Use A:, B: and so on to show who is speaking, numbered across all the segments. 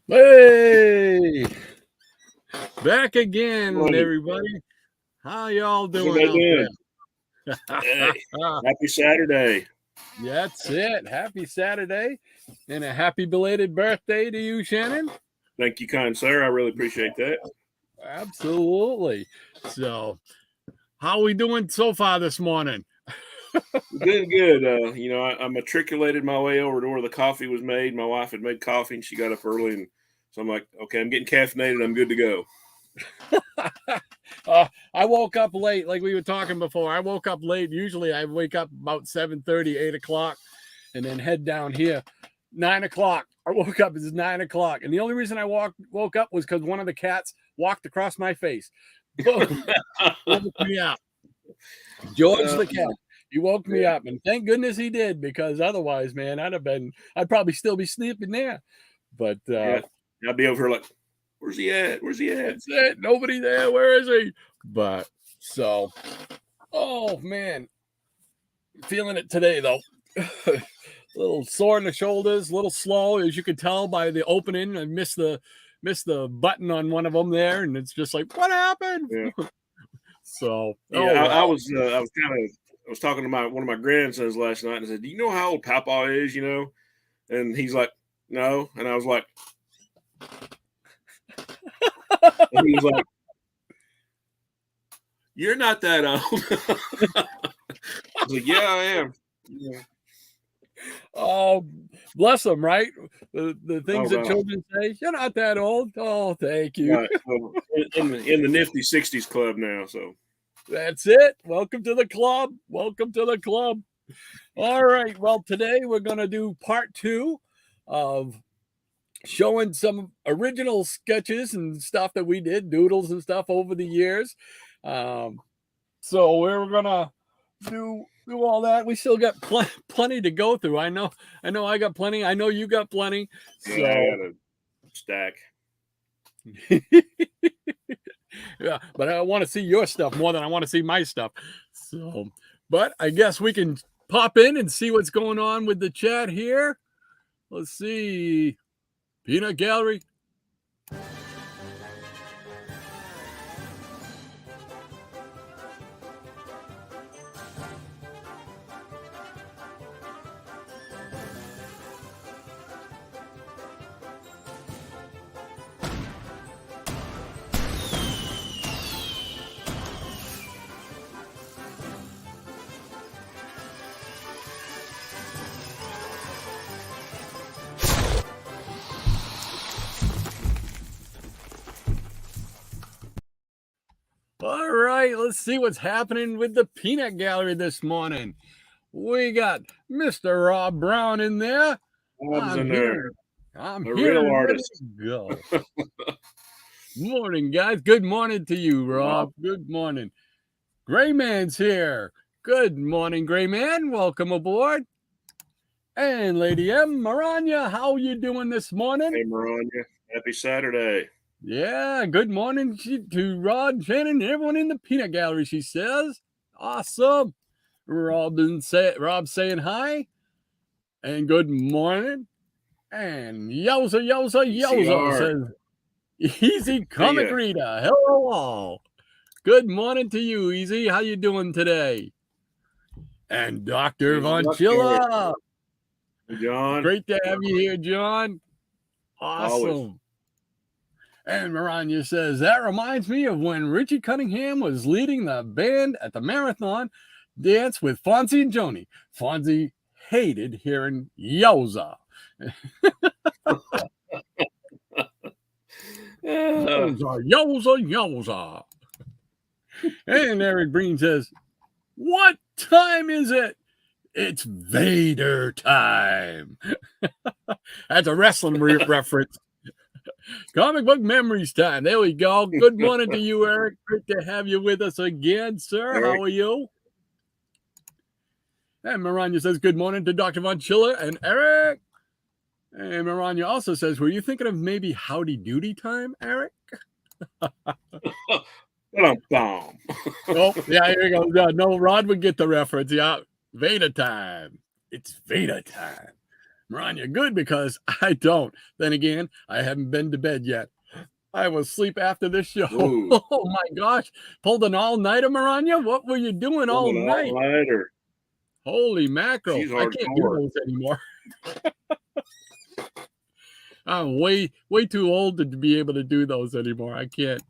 A: Hey, back again,
B: Morning.
A: everybody. How y'all
B: How's
A: doing
B: everybody
A: out
B: doing?
A: there?
B: Hey, happy Saturday.
A: That's it. Happy Saturday and a happy belated birthday to you, Shannon.
B: Thank you, kind sir. I really appreciate that.
A: Absolutely. So, how are we doing so far this morning?
B: Doing good. I matriculated my way over to where the coffee was made. My wife had made coffee and she got up early. And so I'm like, okay, I'm getting caffeinated. I'm good to go.
A: I woke up late, like we were talking before. I woke up late. Usually I wake up about 7:30, 8 o'clock, and then head down here. 9 o'clock. I woke up, it's 9 o'clock. And the only reason I woke up was because one of the cats walked across my face. Boom. Woke me up. George the cat. He woke me up, and thank goodness he did, because otherwise, man, I'd probably still be sleeping there. But
B: Yeah, I'd be over here like, where's he at? Where's he at?
A: that's it. Nobody there. Where is he? But so, oh man, feeling it today though. A little sore in the shoulders, a little slow, as you can tell by the opening. I missed the button on one of them there, and it's just like, what happened?
B: Yeah.
A: So
B: Yeah, I was talking to one of my grandsons last night, and I said, "Do you know how old Papa is?" And he's like, "No," and I was like, and he was like, "You're not that old." I was like, "Yeah, I am." Yeah.
A: Oh, bless them, right? The things that children say. You're not that old. Oh, thank you.
B: Right. So in the nifty 60s club now. So
A: that's it. Welcome to the club. Welcome to the club. All right. Well, today we're going to do part 2 of showing some original sketches and stuff that we did, doodles and stuff over the years. So we're going to do all that. We still got plenty to go through. I know I got plenty. I know you got plenty.
B: Yeah, I got a stack.
A: Yeah, but I want to see your stuff more than I want to see my stuff. So, but I guess we can pop in and see what's going on with the chat here. Let's see. Peanut Gallery. All right, let's see what's happening with the Peanut Gallery this morning. We got Mr. Rob Brown in there.
B: Rob's in there.
A: I'm
B: a
A: here.
B: Real artist.
A: Go. Morning, guys. Good morning to you, Rob. Good morning. Gray Man's here. Good morning, Gray Man. Welcome aboard. And Lady M, Maranya, how you doing this morning?
B: Hey, Maranya. Happy Saturday.
A: Yeah, good morning to Rod, Shannon, and everyone in the Peanut Gallery, she says. Awesome. Rob saying hi. And good morning. And Yowza says, Easy Comic Reader. Hello all. Good morning to you, Easy. How you doing today? And Dr. Von Chilla.
B: John.
A: Great to have you here, John. Awesome.
B: Always.
A: And Maranya says, that reminds me of when Richie Cunningham was leading the band at the marathon dance with Fonzie and Joni. Fonzie hated hearing Yowza. Yowza. And Eric Breen says, what time is it? It's Vader time. That's a wrestling reference. Comic book memories time. There we go. Good morning to you, Eric. Great to have you with us again, sir. Eric. How are you? And Maranya says, good morning to Dr. Von Chilla and Eric. And Maranya also says, were you thinking of maybe Howdy Doody time, Eric?
B: Oh,
A: yeah, here you go. No, Rod would get the reference. Yeah, Vader time. It's Vader time. Maranya, good, because I don't. Then again, I haven't been to bed yet. I will sleep after this show.
B: Ooh.
A: Oh my gosh. Pulled an all-nighter, Maranya? What were you doing all night?
B: All-nighter.
A: Holy mackerel.
B: She's
A: I can't do
B: hardcore.
A: those anymore. I'm way too old to be able to do those anymore. I can't.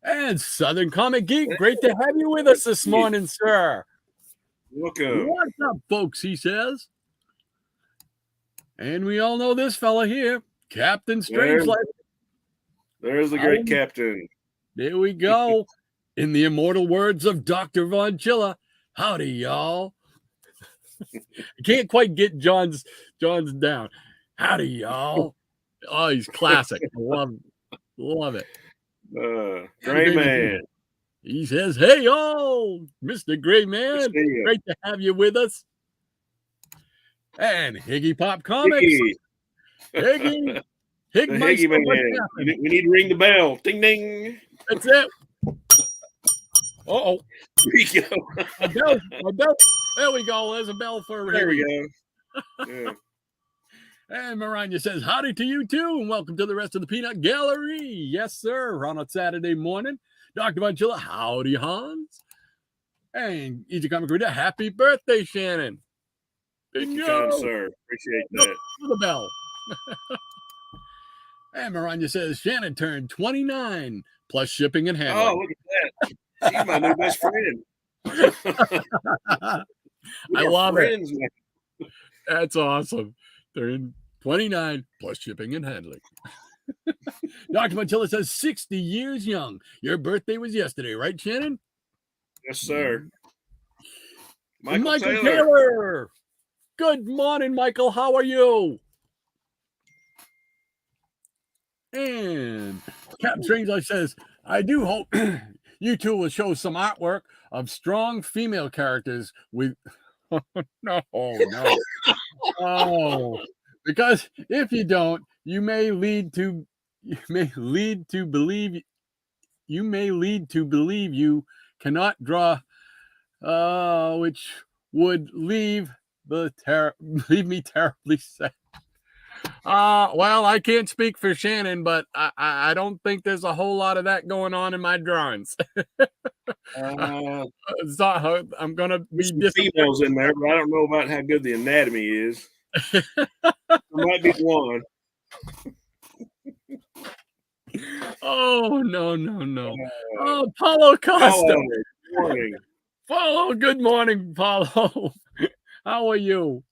A: And Southern Comic Geek, great to have you with us this morning, sir.
B: Welcome.
A: What's up, folks, he says. And we all know this fella here, Captain Strangelove.
B: There's the great captain.
A: There we go. In the immortal words of Dr. Von Chilla, howdy, y'all. I can't quite get John's down. Howdy, y'all. Oh, he's classic. I love it.
B: Gray Man.
A: He says, hey, y'all, Mr. Gray Man. Great to have you with us. And Higgy Pop Comics. Higgy.
B: Higgy Man. We need to ring the bell. Ding, ding.
A: That's it. Uh-oh.
B: There we go.
A: My bell. There we go. There's a bell for
B: There
A: Higgy.
B: we go. Yeah.
A: And Maranya says, howdy to you too, and welcome to the rest of the Peanut Gallery. Yes, sir, on a Saturday morning. Dr. Von Chilla, howdy, Hans. And Easy Comic Reader, happy birthday, Shannon.
B: Thank you, kind sir. Appreciate that.
A: The bell. And Maranya says, Shannon turned 29, plus shipping and handling.
B: Oh, look at that. She's my new best friend.
A: I love it. That's awesome. Turned 29, plus shipping and handling. Dr. Von Chilla says, 60 years young. Your birthday was yesterday, right, Shannon?
B: Yes, sir.
A: Michael Taylor. Good morning, Michael. How are you? And Captain Strangelove says, I do hope you two will show some artwork of strong female characters with... No. Oh, because if you don't, you may lead to believe you cannot draw, which would leave me terribly sad. Well, I can't speak for Shannon, but I don't think there's a whole lot of that going on in my drawings. So I'm gonna be
B: females in there, but I don't know about how good the anatomy is. There might be one.
A: Oh no. Oh, Paulo Costa.
B: Good morning.
A: Paulo, good morning, Paulo. How are you?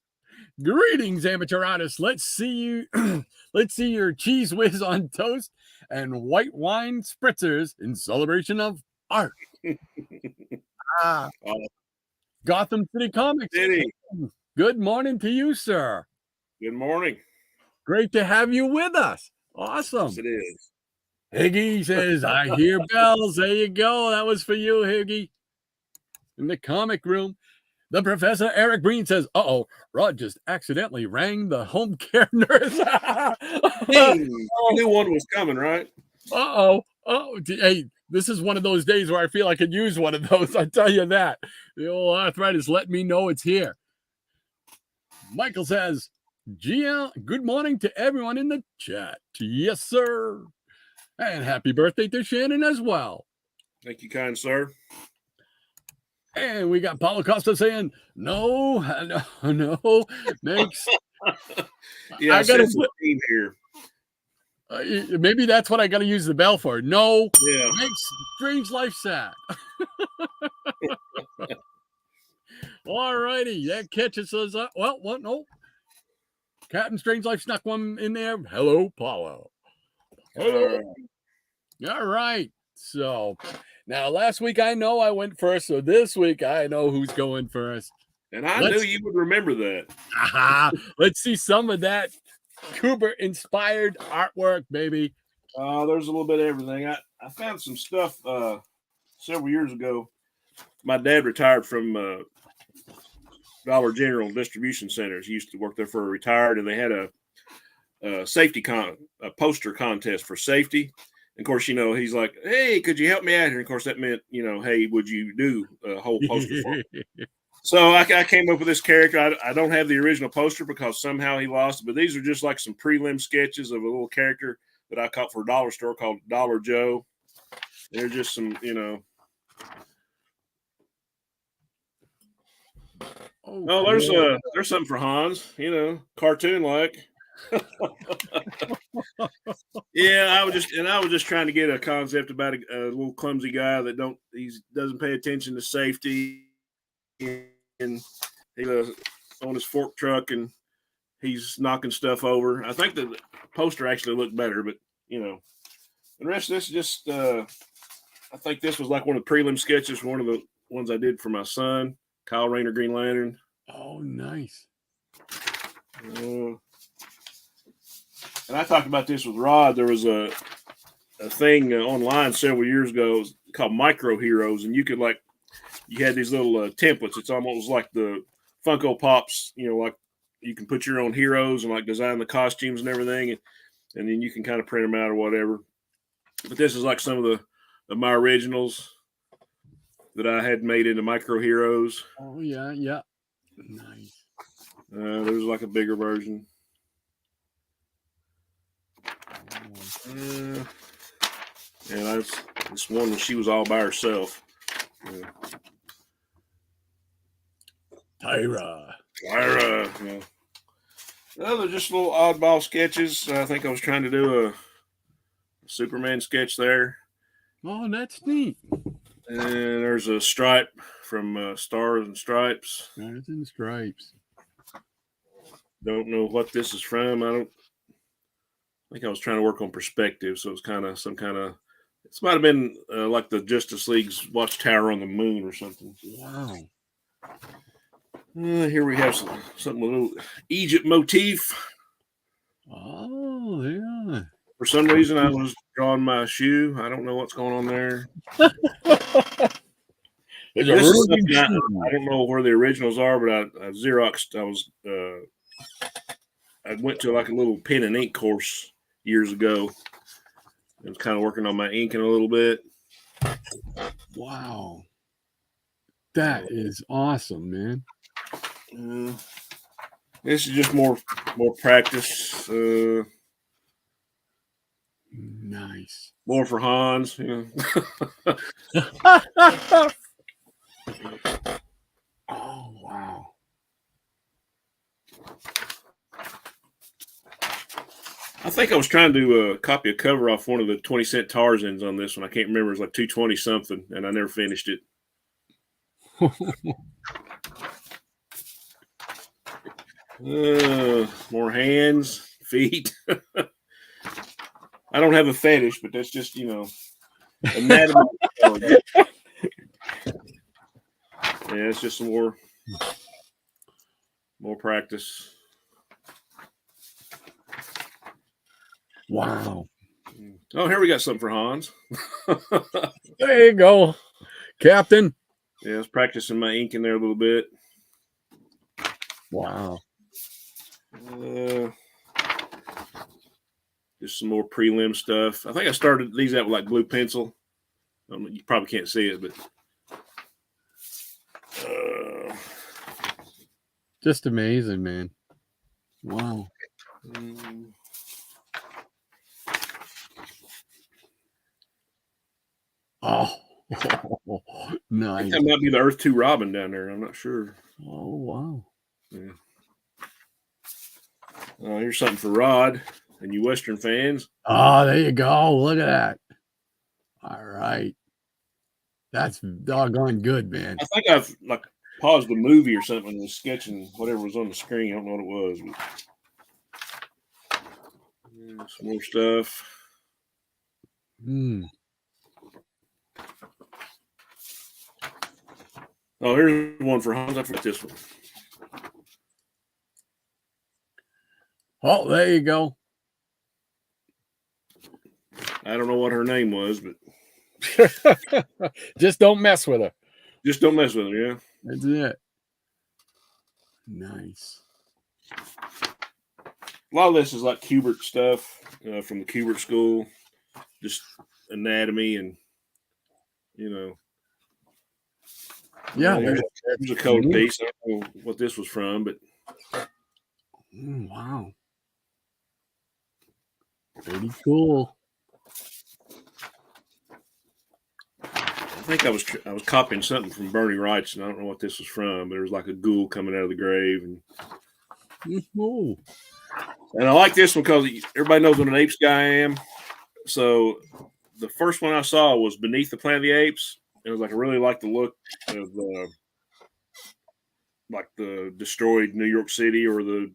A: Greetings, amateur artists. Let's see your cheese whiz on toast and white wine spritzers in celebration of art. Gotham City Comics. Good morning to you, sir.
B: Good morning.
A: Great to have you with us. Awesome.
B: Yes, it is.
A: Higgy says, I hear bells. There you go. That was for you, Higgy. In the comic room. The Professor Eric Breen says, uh-oh, Rod just accidentally rang the home care nurse.
B: You knew one was coming, right?
A: Uh-oh. Oh, hey, this is one of those days where I feel I could use one of those. I tell you that. The old arthritis let me know it's here. Michael says, GL, good morning to everyone in the chat. Yes, sir. And happy birthday to Shannon as well.
B: Thank you, kind sir.
A: And we got Paulo Costa saying, no. Makes.
B: Yeah, I got a team here.
A: Maybe that's what I got to use the bell for. No,
B: yeah.
A: Makes Strange Life sad. All righty, that catches us up. Well, what? No. Captain Strange Life snuck one in there. Hello, Paulo. Hello. All right. So now last week I know I went first, so this week I know who's going first.
B: And I knew you would remember that.
A: Let's see some of that Kuber-inspired artwork, baby.
B: There's a little bit of everything. I found some stuff several years ago. My dad retired from Dollar General Distribution Centers. He used to work there for a retired, and they had a safety a poster contest for safety. And of course, he's like, hey, could you help me out here? And of course, that meant, hey, would you do a whole poster for me? So I came up with this character. I don't have the original poster because somehow he lost it, but these are just like some prelim sketches of a little character that I caught for a dollar store called Dollar Joe. They're just some, Oh, there's something for Hans, cartoon like. Yeah, I was just trying to get a concept about a little clumsy guy that doesn't pay attention to safety, and he's on his fork truck and he's knocking stuff over. I think the poster actually looked better, but the rest of this is just I think this was like one of the prelim sketches, one of the ones I did for my son, Kyle Rayner, Green Lantern.
A: Oh, nice.
B: And I talked about this with Rod. There was a thing online several years ago called Micro Heroes, and you had these little templates. It's almost like the Funko Pops, like you can put your own heroes and like design the costumes and everything, and then you can kind of print them out or whatever. But this is like some of my originals that I had made into Micro Heroes.
A: Oh yeah, nice.
B: There's like a bigger version. And this one when she was all by herself.
A: Tyra.
B: Yeah. They're just little oddball sketches. I think I was trying to do a Superman sketch there.
A: Oh, that's neat.
B: And there's a stripe from Stars and Stripes.
A: Stars and Stripes.
B: Don't know what this is from. I think I was trying to work on perspective, so it's kind of this might have been like the Justice League's Watchtower on the moon or something.
A: Wow.
B: Here we have something with a little Egypt motif.
A: Oh, yeah.
B: For some reason, I was drawing my shoe. I don't know what's going on there. I don't know where the originals are, but I Xeroxed. I went to like a little pen and ink course years ago. I was kind of working on my inking a little bit.
A: Wow. That is awesome, man.
B: This is just more practice.
A: Nice.
B: More for Hans.
A: Oh, wow.
B: I think I was trying to copy a cover off one of the 20-cent Tarzans on this one. I can't remember. It was like 220 something, and I never finished it. More hands, feet. I don't have a fetish, but that's just, anatomy. Yeah, it's just some more practice.
A: Wow.
B: Oh, here we got something for Hans.
A: There you go, Captain.
B: Yeah, I was practicing my ink in there a little bit.
A: Wow.
B: Just some more prelim stuff. I think I started these out with like blue pencil. You probably can't see it, but
A: just amazing, man. Wow. Oh, nice.
B: I think that might be the Earth 2 Robin down there. I'm not sure.
A: Oh, wow.
B: Yeah. Here's something for Rod and you Western fans.
A: Oh, there you go. Look at that. All right. That's doggone good, man.
B: I think I've paused the movie or something and was sketching whatever was on the screen. I don't know what it was. But... Yeah, some more stuff. Oh, here's one for Hans. I forgot this one.
A: Oh, there you go.
B: I don't know what her name was, but
A: just don't mess with her.
B: Just don't mess with her, yeah.
A: That's it. Nice.
B: A lot of this is like Kubert stuff from the Kubert school, just anatomy and
A: Yeah,
B: here's a colored piece. I don't know what this was from, but
A: wow, pretty cool.
B: I think I was copying something from Bernie Wright's, and I don't know what this was from, but it was like a ghoul coming out of the grave, and I like this one because everybody knows what an apes guy I am. So the first one I saw was Beneath the Planet of the Apes. It was like I really liked the look of like the destroyed New York City, or the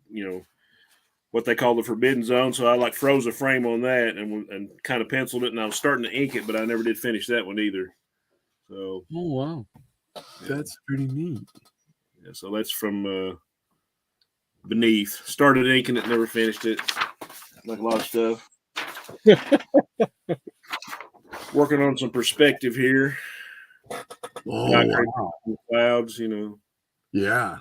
B: what they call the Forbidden Zone. So I like froze a frame on that and kind of penciled it, and I was starting to ink it, but I never did finish that one either. So
A: wow, that's pretty neat.
B: Yeah, so that's from Beneath. Started inking it, never finished it. Like a lot of stuff. Working on some perspective here.
A: Wow.
B: Clouds,
A: Yeah.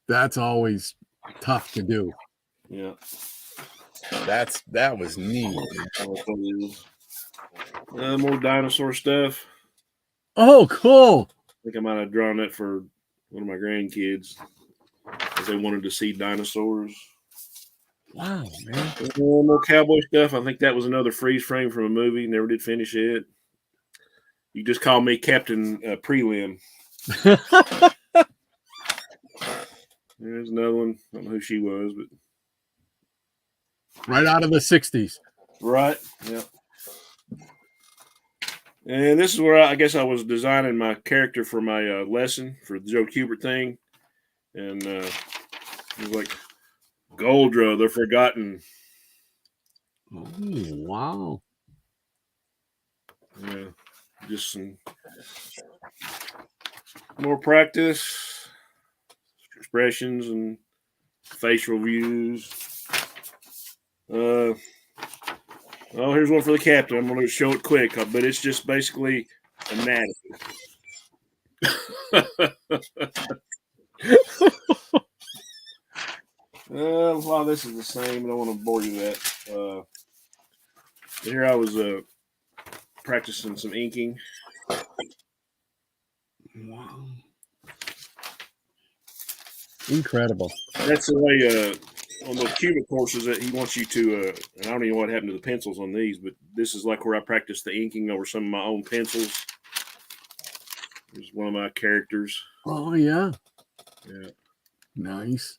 A: That's always tough to do.
B: Yeah.
A: That was neat.
B: More dinosaur stuff.
A: Oh, cool.
B: I think I might have drawn that for one of my grandkids because they wanted to see dinosaurs.
A: Wow, man.
B: More cowboy stuff. I think that was another freeze frame from a movie. Never did finish it. You just call me Captain Prelim. There's another one. I don't know who she was, but
A: right out of the 60s.
B: Right. Yep. And this is where I guess I was designing my character for my lesson for the Joe Kubert thing. And it was like Goldra, the Forgotten.
A: Oh, wow.
B: Yeah. Just some more practice, expressions, and facial views. Oh, here's one for the captain. I'm going to show it quick, but it's just basically anatomy. Well, this is the same. I don't want to bore you with that. Here I was practicing some inking.
A: Wow. Incredible.
B: That's the way on those Cuba courses that he wants you to, and I don't even know what happened to the pencils on these, but this is like where I practice the inking over some of my own pencils. There's one of my characters.
A: Oh, yeah.
B: Yeah.
A: Nice.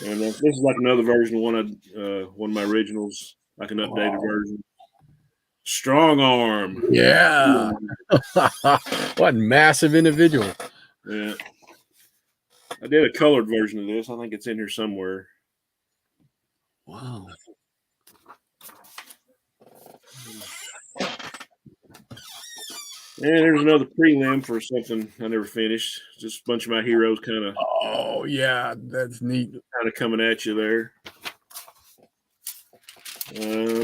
B: And this is like another version of one of my originals, like an updated version. Strong arm.
A: Yeah. What massive individual.
B: Yeah. I did a colored version of this. I think it's in here somewhere.
A: Wow.
B: And there's another prelim for something I never finished. Just a bunch of my heroes kind of.
A: Oh, yeah. That's neat.
B: Kind of coming at you there.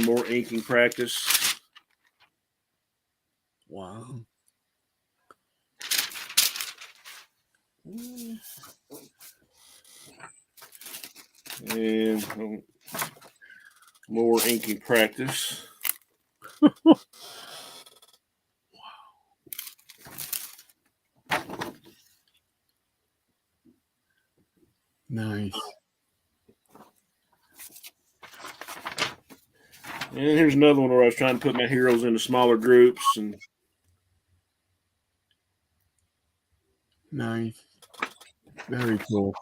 B: More inking practice.
A: Wow.
B: And more inking practice.
A: Nice.
B: And here's another one where I was trying to put my heroes into smaller groups. And
A: nice. Very cool.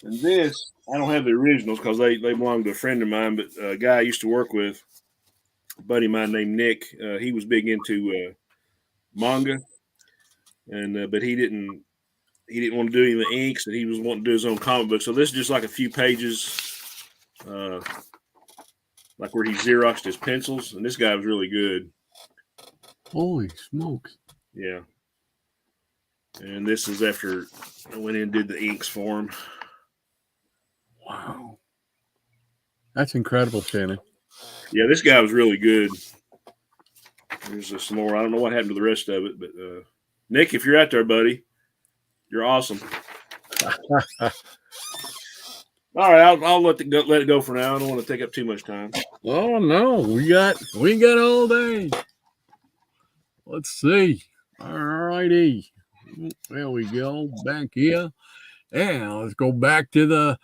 B: And this, I don't have the originals because they belong to a friend of mine, but a guy I used to work with, a buddy of mine named Nick, he was big into manga, and but he didn't want to do any of the inks, and he was wanting to do his own comic book. So this is just like a few pages, like where he Xeroxed his pencils, and this guy was really good.
A: Holy smokes.
B: Yeah. And this is after I went in and did the inks for him.
A: Wow. That's incredible, Shannon.
B: Yeah, this guy was really good. There's some more. I don't know what happened to the rest of it, but Nick, if you're out there, buddy, you're awesome. All right, I'll let it go for now. I don't want to take up too much time.
A: Oh no, we got all day. Let's see. All righty. There we go. Back here. And let's go back to the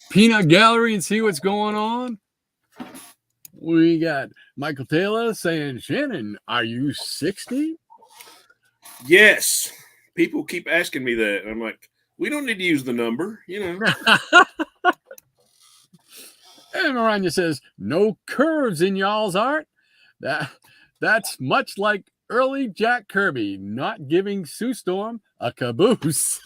A: peanut gallery and see what's going on. We got Michael Taylor saying, Shannon, are you 60?
B: Yes. People keep asking me that. I'm like, we don't need to use the number, you know.
A: And Maranya says, no curves in y'all's art. That's much like early Jack Kirby not giving Sue Storm a caboose.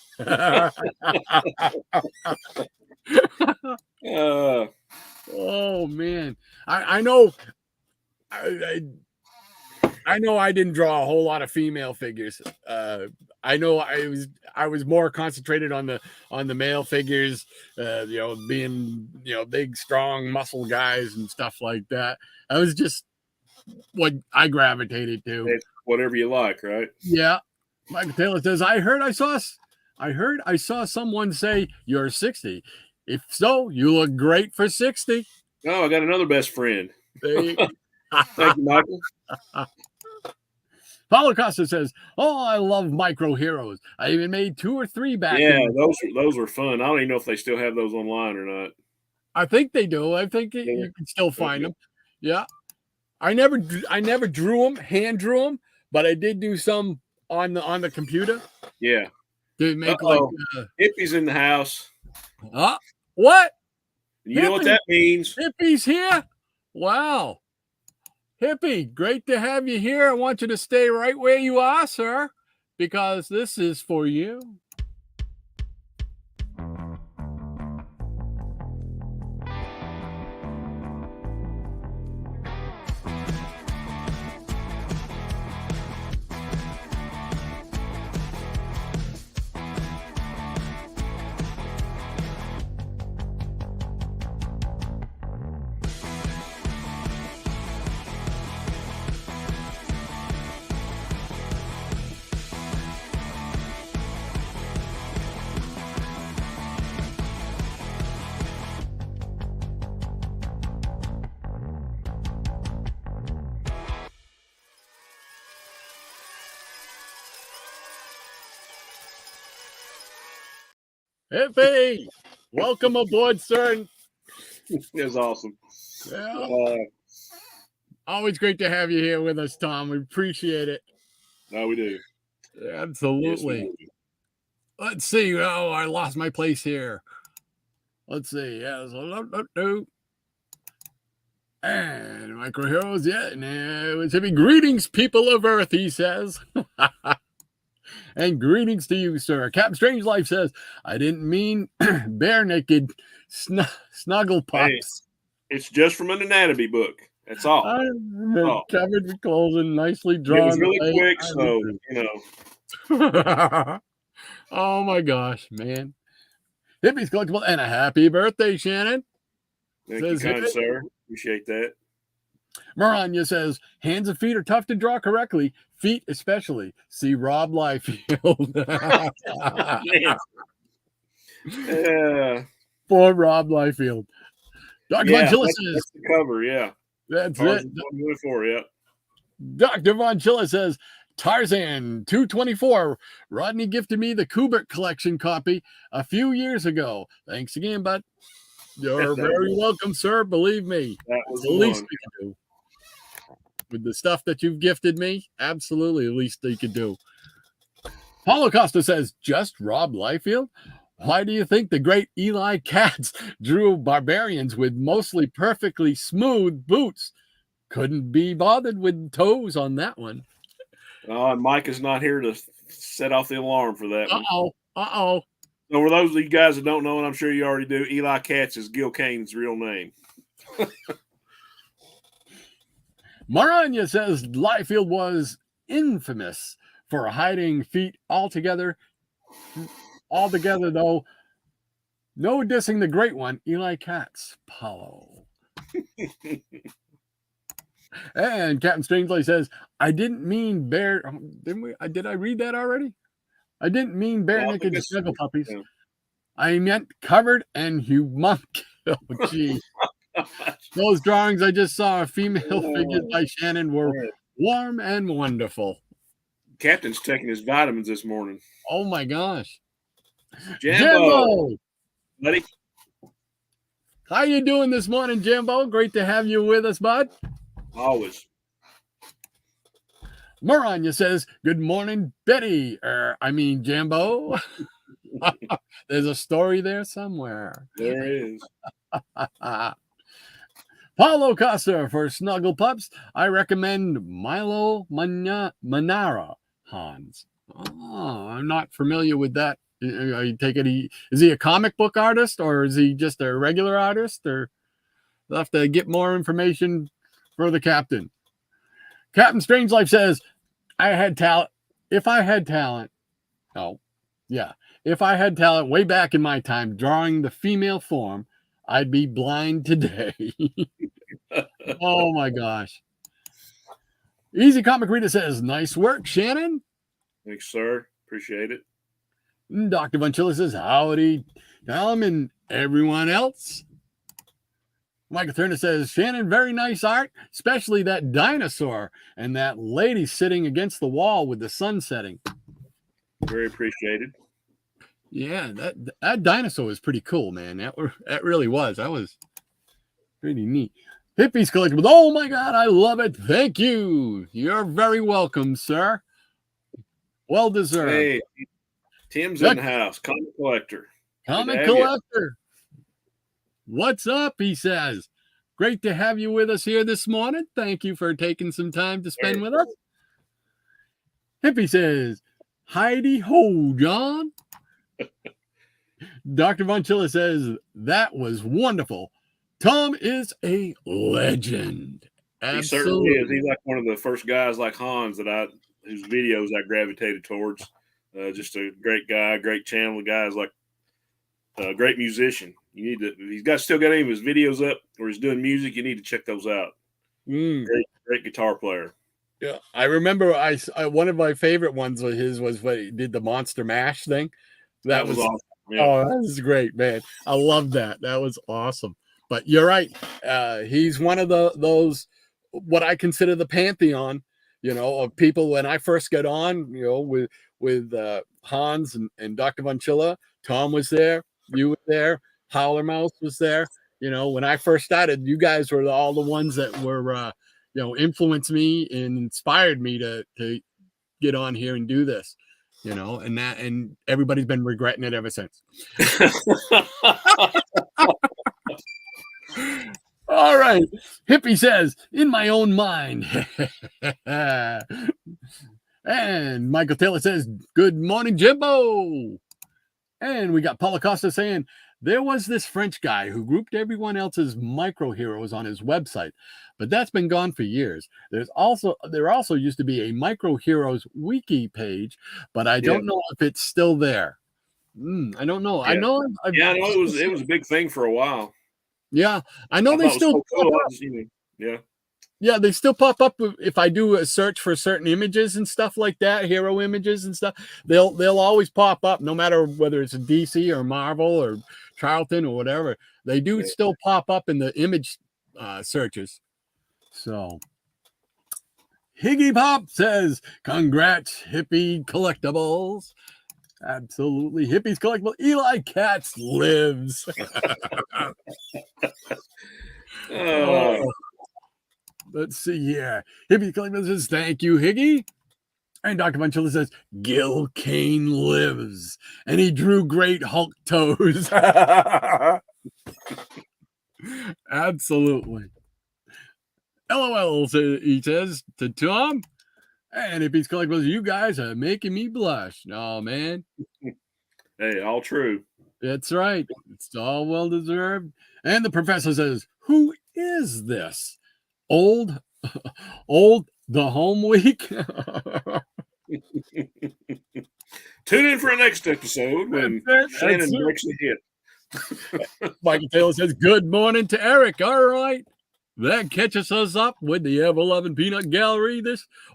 A: Oh man, I know. I know I didn't draw a whole lot of female figures. I know I was more concentrated on the male figures, being big, strong, muscle guys and stuff like that. I was just what I gravitated to.
B: It's whatever you like, right?
A: Yeah. Michael Taylor says, I heard I saw someone say you're 60. If so, you look great for 60.
B: Oh, I got another best friend. Thank you, Michael.
A: Paulo Costa says, "Oh, I love micro heroes. I even made 2 or 3 back."
B: Yeah, those were fun. I don't even know if they still have those online or not.
A: I think they do. I think you can still find them. Yeah, I never drew them, hand drew them, but I did do some on the computer.
B: Yeah,
A: to make
B: hippies in the house.
A: What?
B: You know what that means?
A: Hippie's here. Wow. Hippie, great to have you here. I want you to stay right where you are, sir, because this is for you. Hippie, welcome aboard, sir.
B: It was awesome.
A: Yeah. Always great to have you here with us, Tom. We appreciate it.
B: No, we do.
A: Absolutely. Yes, we do. Let's see. Oh, I lost my place here. Let's see. Yeah. And Micro Heroes. Yeah. No, it's heavy. Greetings, people of Earth, he says. And greetings to you, sir. Captain Strange Life says, I didn't mean bare naked snuggle pups.
B: Hey, it's just from an anatomy book. That's all.
A: Covered with clothes and nicely drawn. It was
B: really quick, so, you know.
A: Oh, my gosh, man. Hippies Collectible and a happy birthday, Shannon.
B: Thank you, kind sir. Appreciate that.
A: Maranya says, hands and feet are tough to draw correctly. Feet especially. See Rob Liefeld. Poor Rob Liefeld. Dr. Von Chilla says,
B: that's the cover, yeah.
A: That's it.
B: Yeah.
A: Dr. Von Chilla says, Tarzan 224. Rodney gifted me the Kubert collection copy a few years ago. Thanks again, bud. You're very welcome, sir. Believe me.
B: That was
A: the least we can do. With the stuff that you've gifted me, absolutely the least they could do. Paulo Costa says, just Rob Liefeld? Why do you think the great Eli Katz drew barbarians with mostly perfectly smooth boots? Couldn't be bothered with toes on that one.
B: Oh, and Mike is not here to set off the alarm for that one.
A: Uh-oh.
B: So for those of you guys that don't know, and I'm sure you already do, Eli Katz is Gil Kane's real name.
A: Maranya says Liefeld was infamous for hiding feet altogether, though. No dissing the great one, Eli Katz, Paulo. And Captain Strangely says, I didn't mean bare. Did I read that already? I didn't mean bare naked snuggle puppies. Yeah. I meant covered and humongous. Oh, gee. Those drawings I just saw of female figures by Shannon were warm and wonderful.
B: Captain's taking his vitamins this morning.
A: Oh, my gosh.
B: Jambo, buddy.
A: How you doing this morning, Jambo? Great to have you with us, bud.
B: Always.
A: Moranya says, good morning, Betty. Jambo. There's a story there somewhere.
B: There is.
A: Paulo Costa for Snuggle Pups. I recommend Milo Manara Hans. Oh, I'm not familiar with that. I take it is he a comic book artist or is he just a regular artist? Or we'll have to get more information for the captain. Captain Strangelife says, if I had talent way back in my time drawing the female form, I'd be blind today. Oh my gosh. Easy Comic Reader says, nice work, Shannon.
B: Thanks, sir. Appreciate it.
A: Dr. Vonchilla says, howdy, Tom and everyone else. Michael Turner says, Shannon, very nice art, especially that dinosaur and that lady sitting against the wall with the sun setting.
B: Very appreciated.
A: Yeah, that dinosaur was pretty cool, man. That really was. That was pretty neat. Hippies Collectibles. Oh my God, I love it. Thank you. You're very welcome, sir. Well deserved.
B: Hey, Tim's in the house. Comic collector.
A: Comic collector. What's up? He says. Great to have you with us here this morning. Thank you for taking some time to spend with us. Hippie says, Heidi ho, John. Dr. Vonchilla says, that was wonderful. Tom is a legend. Absolutely.
B: He certainly is. He's like one of the first guys like Hans whose videos I gravitated towards. Just a great guy, great channel. The guy's like a great musician. He's still got any of his videos up where he's doing music. You need to check those out. Great guitar player.
A: Yeah, I remember one of my favorite ones of his was when he did the Monster Mash thing. That was awesome. Yeah. Oh, that was great, man. I love that. That was awesome. But you're right. He's one of those what I consider the pantheon, of people. When I first got on, with Hans and Dr. Vonchilla, Tom was there, you were there, Howler Mouse was there. When I first started, you guys were all the ones that were, influenced me and inspired me to get on here and do this, and everybody's been regretting it ever since. All right. Hippie says, in my own mind. And Michael Taylor says, good morning, Jimbo. And we got Paula Costa saying, there was this French guy who grouped everyone else's micro heroes on his website, but that's been gone for years. There also used to be a micro heroes wiki page, but I don't know if it's still there. I don't know.
B: Yeah. I know it was a big thing for a while.
A: Yeah, I know they still. Yeah, they still pop up if I do a search for certain images and stuff like that, hero images and stuff. They'll always pop up, no matter whether it's a DC or Marvel or Charlton or whatever. They do still pop up in the image searches. So, Higgy Pop says, "Congrats, Hippie Collectibles." Absolutely, Hippies Collectible. Eli Katz lives. Oh. Let's see here. Hippie Collectible says, thank you, Higgy. And Dr. Vonchilla says, Gil Kane lives. And he drew great Hulk toes. Absolutely. LOL, he says to Tom. And Hippie's Collectibles, you guys are making me blush. Oh, man.
B: Hey, all true.
A: That's right. It's all well deserved. And the professor says, who is this? Old the home week.
B: Tune in for the next episode when Shannon breaks the hit.
A: Michael Taylor says, good morning to Eric. All right. That catches us up with the ever-loving Peanut Gallery.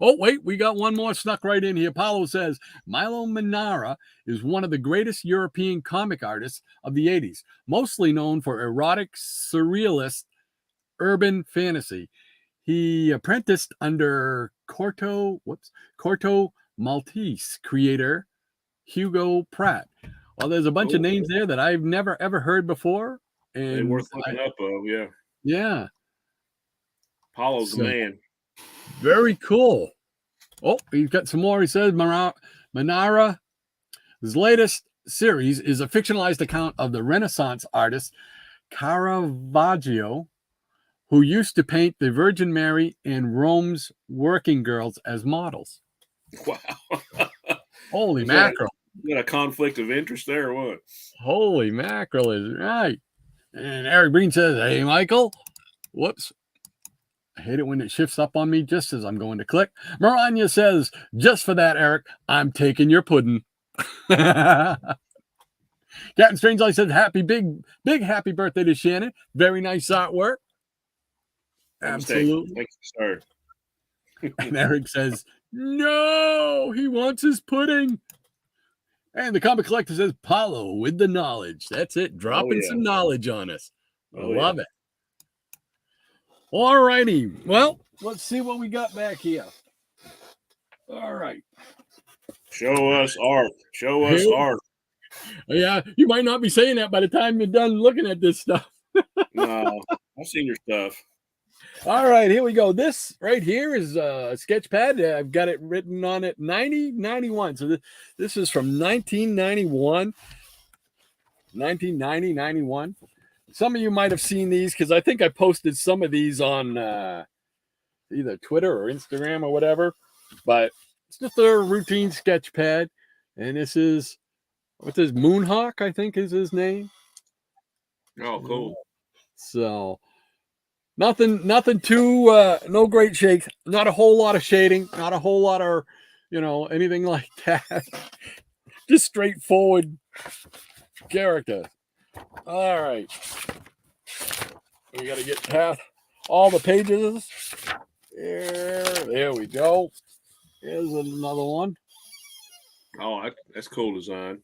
A: Oh, wait, we got one more snuck right in here. Paulo says, Milo Manara is one of the greatest European comic artists of the 80s, mostly known for erotic, surrealist, urban fantasy. He apprenticed under Corto Maltese creator Hugo Pratt. Well, there's a bunch of names there that I've never, ever heard before. And
B: they're worth looking up of, yeah.
A: Yeah.
B: Paulo's the man.
A: Very cool. Oh, he's got some more. He says Manara, his latest series is a fictionalized account of the Renaissance artist Caravaggio, who used to paint the Virgin Mary and Rome's working girls as models.
B: Wow.
A: Holy mackerel.
B: You got a conflict of interest there or what?
A: Holy mackerel is right. And Eric Breen says, hey, Michael. Whoops. I hate it when it shifts up on me just as I'm going to click. Maranya says, just for that, Eric, I'm taking your pudding. Captain Strangelight says, big happy birthday to Shannon. Very nice artwork. Absolutely.
B: Thank you, sir.
A: And Eric says, no, he wants his pudding. And the comic collector says, Paulo with the knowledge. That's it. Dropping some knowledge on us. I love it. All righty. Well, let's see what we got back here. All right.
B: Show us art. Show us art.
A: Yeah, you might not be saying that by the time you're done looking at this stuff.
B: No, I've seen your stuff.
A: All right, here we go. This right here is a sketch pad. I've got it written on it 91. So this is from 1991. 1990, 91. Some of you might have seen these because I think I posted some of these on either Twitter or Instagram or whatever. But it's just a routine sketch pad. And this is, what's his, Moonhawk, I think is his name.
B: Oh, cool.
A: So nothing too, no great shakes. Not a whole lot of shading. Not a whole lot of, anything like that. Just straightforward character. All right. We got to get past all the pages. There we go. Here's another one.
B: Oh, that's cool design.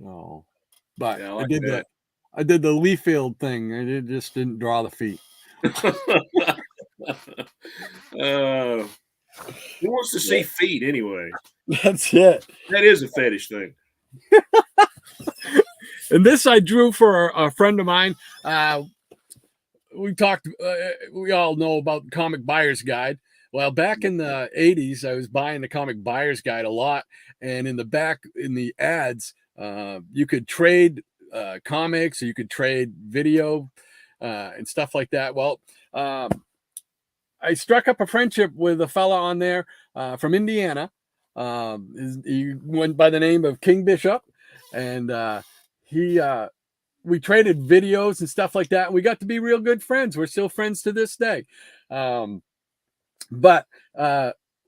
A: Oh, but
B: yeah,
A: I did that. I did the leaf field thing. I just didn't draw the feet.
B: Who wants to see feet anyway?
A: That's it.
B: That is a fetish thing.
A: And this I drew for a friend of mine. We talked, we all know about Comic Buyer's Guide. Well, back in the 80s, I was buying the Comic Buyer's Guide a lot. And in the back, in the ads, you could trade comics, or you could trade video and stuff like that. Well, I struck up a friendship with a fella on there from Indiana. He went by the name of King Bishop. And we traded videos and stuff like that. We got to be real good friends. We're still friends to this day. But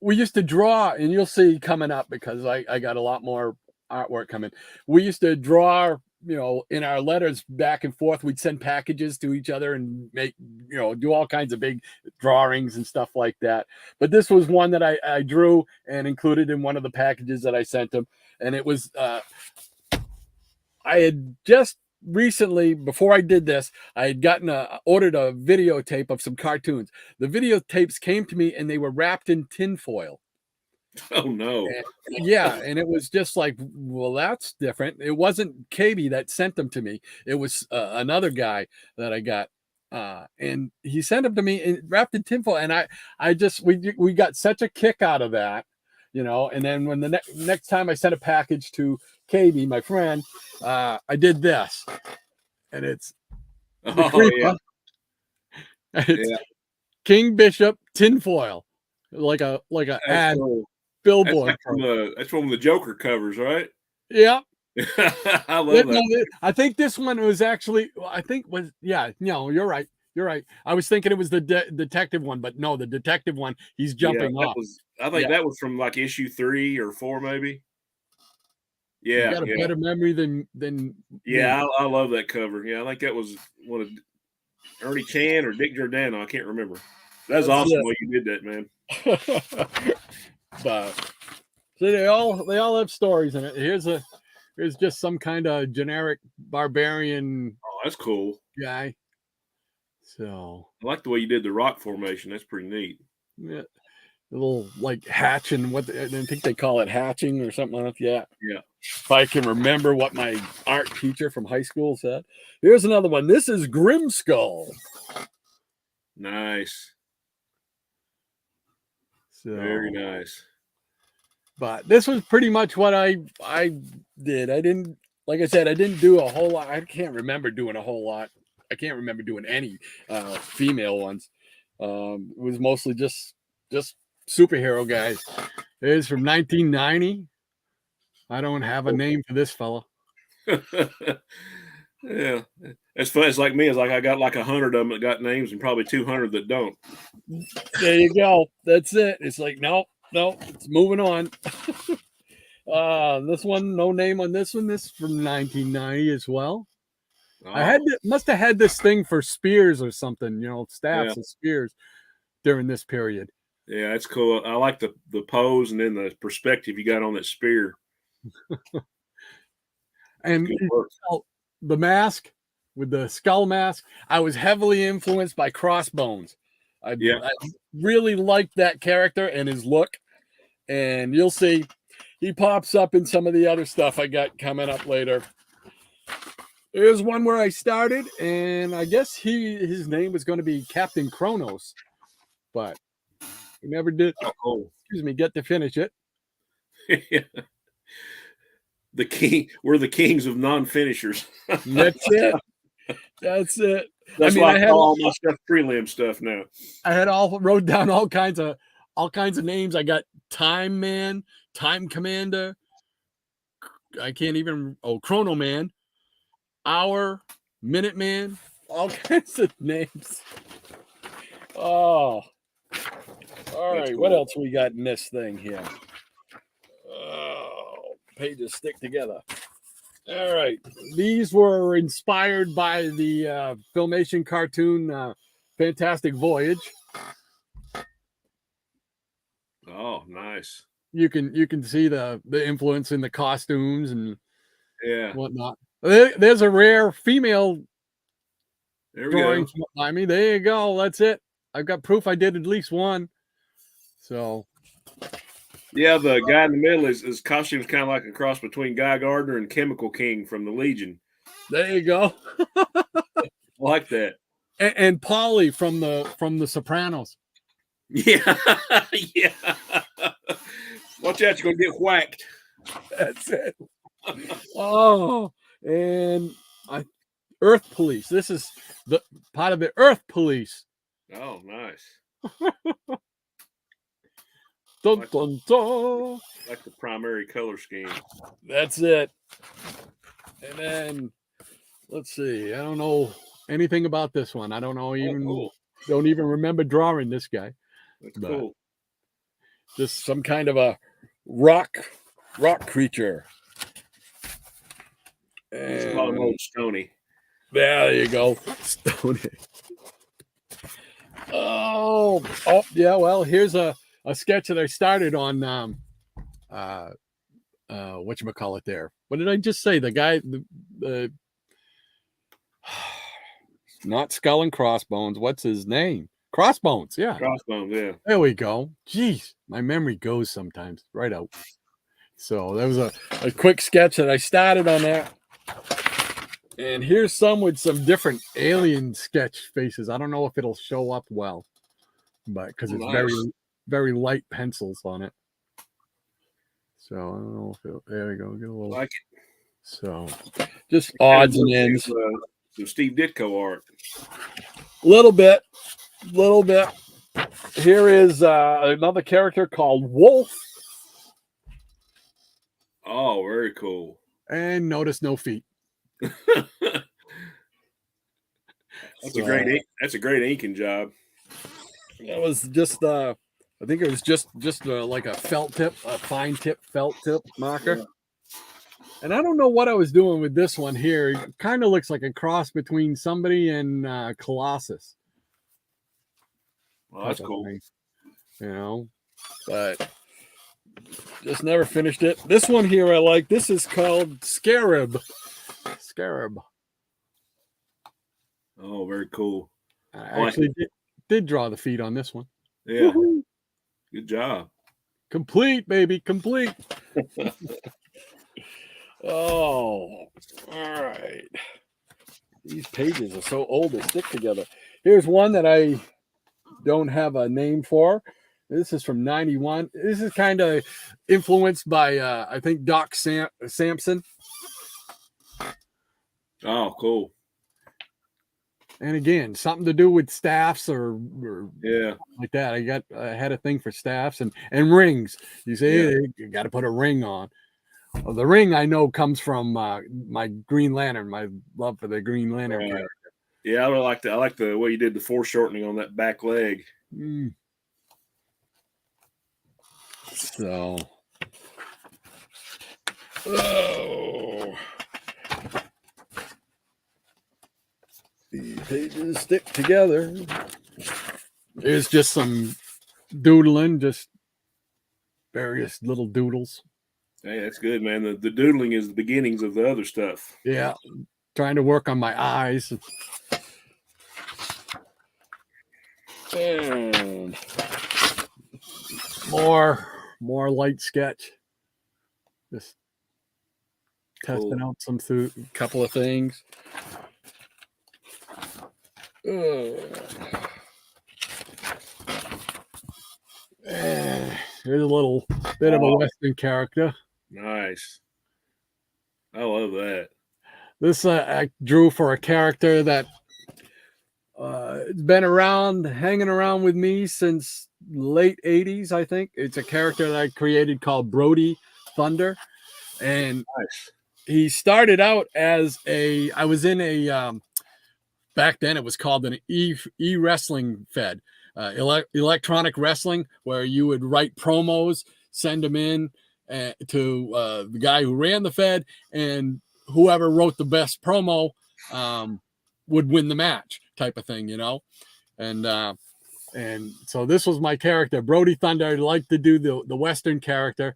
A: we used to draw, and you'll see coming up because I got a lot more artwork coming. We used to draw, in our letters back and forth. We'd send packages to each other and make, do all kinds of big drawings and stuff like that. But this was one that I drew and included in one of the packages that I sent him. And it was, I had just recently, before I did this, I had ordered a videotape of some cartoons. The videotapes came to me and they were wrapped in tinfoil.
B: Oh no.
A: And it was just like, well, that's different. It wasn't KB that sent them to me. It was another guy that I got. And he sent them to me wrapped in tinfoil. And we got such a kick out of that, and then when the next time I sent a package to KB, my friend, I did this, and it's it's King Bishop tinfoil, like a ad billboard.
B: That's from the Joker covers, right?
A: Yeah.
B: I love that.
A: I think this one was actually. You're right. You're right. I was thinking it was the detective one, but no, the detective one. He's jumping off.
B: I think that was from like issue 3 or 4, maybe. Yeah,
A: you got a better memory than
B: I love that cover. Yeah, I think that was one of Ernie Chan or Dick Giordano. I can't remember. That's
A: That's
B: awesome
A: it.
B: what you did that, man.
A: But see, they all have stories in it. Here's just some kind of generic barbarian
B: Oh, that's cool.
A: guy. So
B: I like the way you did the rock formation. That's pretty neat.
A: yeah, a little like hatching. I think they call it hatching or something like that. Yeah.
B: Yeah.
A: If I can remember what my art teacher from high school said. Here's another one. This is Grimskull.
B: Nice.
A: So,
B: Very nice.
A: but this was pretty much what I did. I didn't, like I said, I didn't do a whole lot. I can't remember doing a whole lot. I can't remember doing any female ones. It was mostly just superhero guys. It is from 1990. I don't have a name for this fella.
B: Yeah, it's fun. It's like me. It's like I got like 100 of them that got names and probably 200 that don't.
A: There you go. That's it. It's like no, it's moving on. This one, no name on this one. This is from 1990 as well.
B: Oh,
A: I must have had this thing for spears or something, staffs
B: Yeah.
A: and spears during this period.
B: Yeah, it's cool. I like the pose and then the perspective you got on that spear.
A: And
B: Good work.
A: the mask with the skull mask, I was heavily influenced by Crossbones. I really liked that character and his look. And you'll see he pops up in some of the other stuff I got coming up later. Here's one where I started, and I guess his name was going to be Captain Kronos, but we never did. Get to finish it.
B: The king. We're the kings of non-finishers.
A: That's it. That's it.
B: That's why I call all my stuff prelim stuff now.
A: I had wrote down all kinds of names. I got Time Man, Time Commander. I can't even. Chrono Man, Hour, Minute Man, all kinds of names. Oh, all right. Cool. What else we got in this thing here? Oh, pages stick together. All right. These were inspired by the Filmation cartoon Fantastic Voyage.
B: Oh, nice.
A: You can see the influence in the costumes and whatnot. There's a rare female drawing by me. There you go. That's it. I've got proof I did at least one. So
B: yeah, the guy in the middle his costume is kind of like a cross between Guy Gardner and Chemical King from the Legion.
A: There you go.
B: I like that.
A: And Polly from the Sopranos.
B: Yeah, yeah. Watch out, you're gonna get whacked.
A: That's it. Oh, and Earth Police. This is the part of the Earth Police.
B: Oh, nice.
A: Dun, dun, dun.
B: Like the primary color scheme.
A: That's it. And then let's see. I don't know anything about this one. I don't know don't even remember drawing this guy.
B: That's cool.
A: Just some kind of a rock creature.
B: Let's call him old Stony.
A: There you go. Stony. Oh yeah. Well, here's a sketch that I started on whatchamacallit there. What did I just say? The guy the not Skull and Crossbones. What's his name? Crossbones, yeah.
B: Crossbones, yeah.
A: There we go. Jeez, my memory goes sometimes right out. So that was a quick sketch that I started on that. And here's some with some different alien sketch faces. I don't know if it'll show up well, but because it's very, very light pencils on it. So I don't know if there we go. Get a little
B: like it.
A: So just odds and ends.
B: Some Steve Ditko art.
A: Little bit. Here is another character called Wolf.
B: Oh, very cool.
A: And notice no feet.
B: That's a great inking job.
A: That was just I think it was just like a felt tip, a fine tip felt tip marker. And I don't know what I was doing with this one here. It kind of looks like a cross between somebody and Colossus.
B: Well, that's cool.
A: Thing, you know, but just never finished it. This one here I like. This is called Scarab. Scarab.
B: Oh, very cool.
A: I actually did draw the feet on this one.
B: Yeah. Woo-hoo. Good job.
A: Complete, baby. Complete. Oh, all right. These pages are so old, they stick together. Here's one that I don't have a name for. This is from 91. This is kind of influenced by, I think, Doc Samson.
B: Oh, cool.
A: And again, something to do with staffs or
B: yeah,
A: like that. I had a thing for staffs and rings. You say you got to put a ring on. Well, the ring I know comes from my Green Lantern, my love for the Green Lantern character.
B: Yeah, I really like that. I like the way you did the foreshortening on that back leg.
A: So, oh, the pages stick together. There's just some doodling, just various little doodles.
B: Hey, that's good, man. The doodling is the beginnings of the other stuff.
A: Yeah, trying to work on my eyes. And more light sketch. Just testing out some couple of things. Here's a little bit of a Western character.
B: Nice. I love that.
A: This I drew for a character that it's been around, hanging around with me since late 80s, I think. It's a character that I created called Brody Thunder. And he started out as I was in a, back then it was called an e-wrestling fed, electronic wrestling, where you would write promos, send them in to the guy who ran the fed, and whoever wrote the best promo would win the match, type of thing, you know. And so this was my character, Brody Thunder. I like to do the Western character.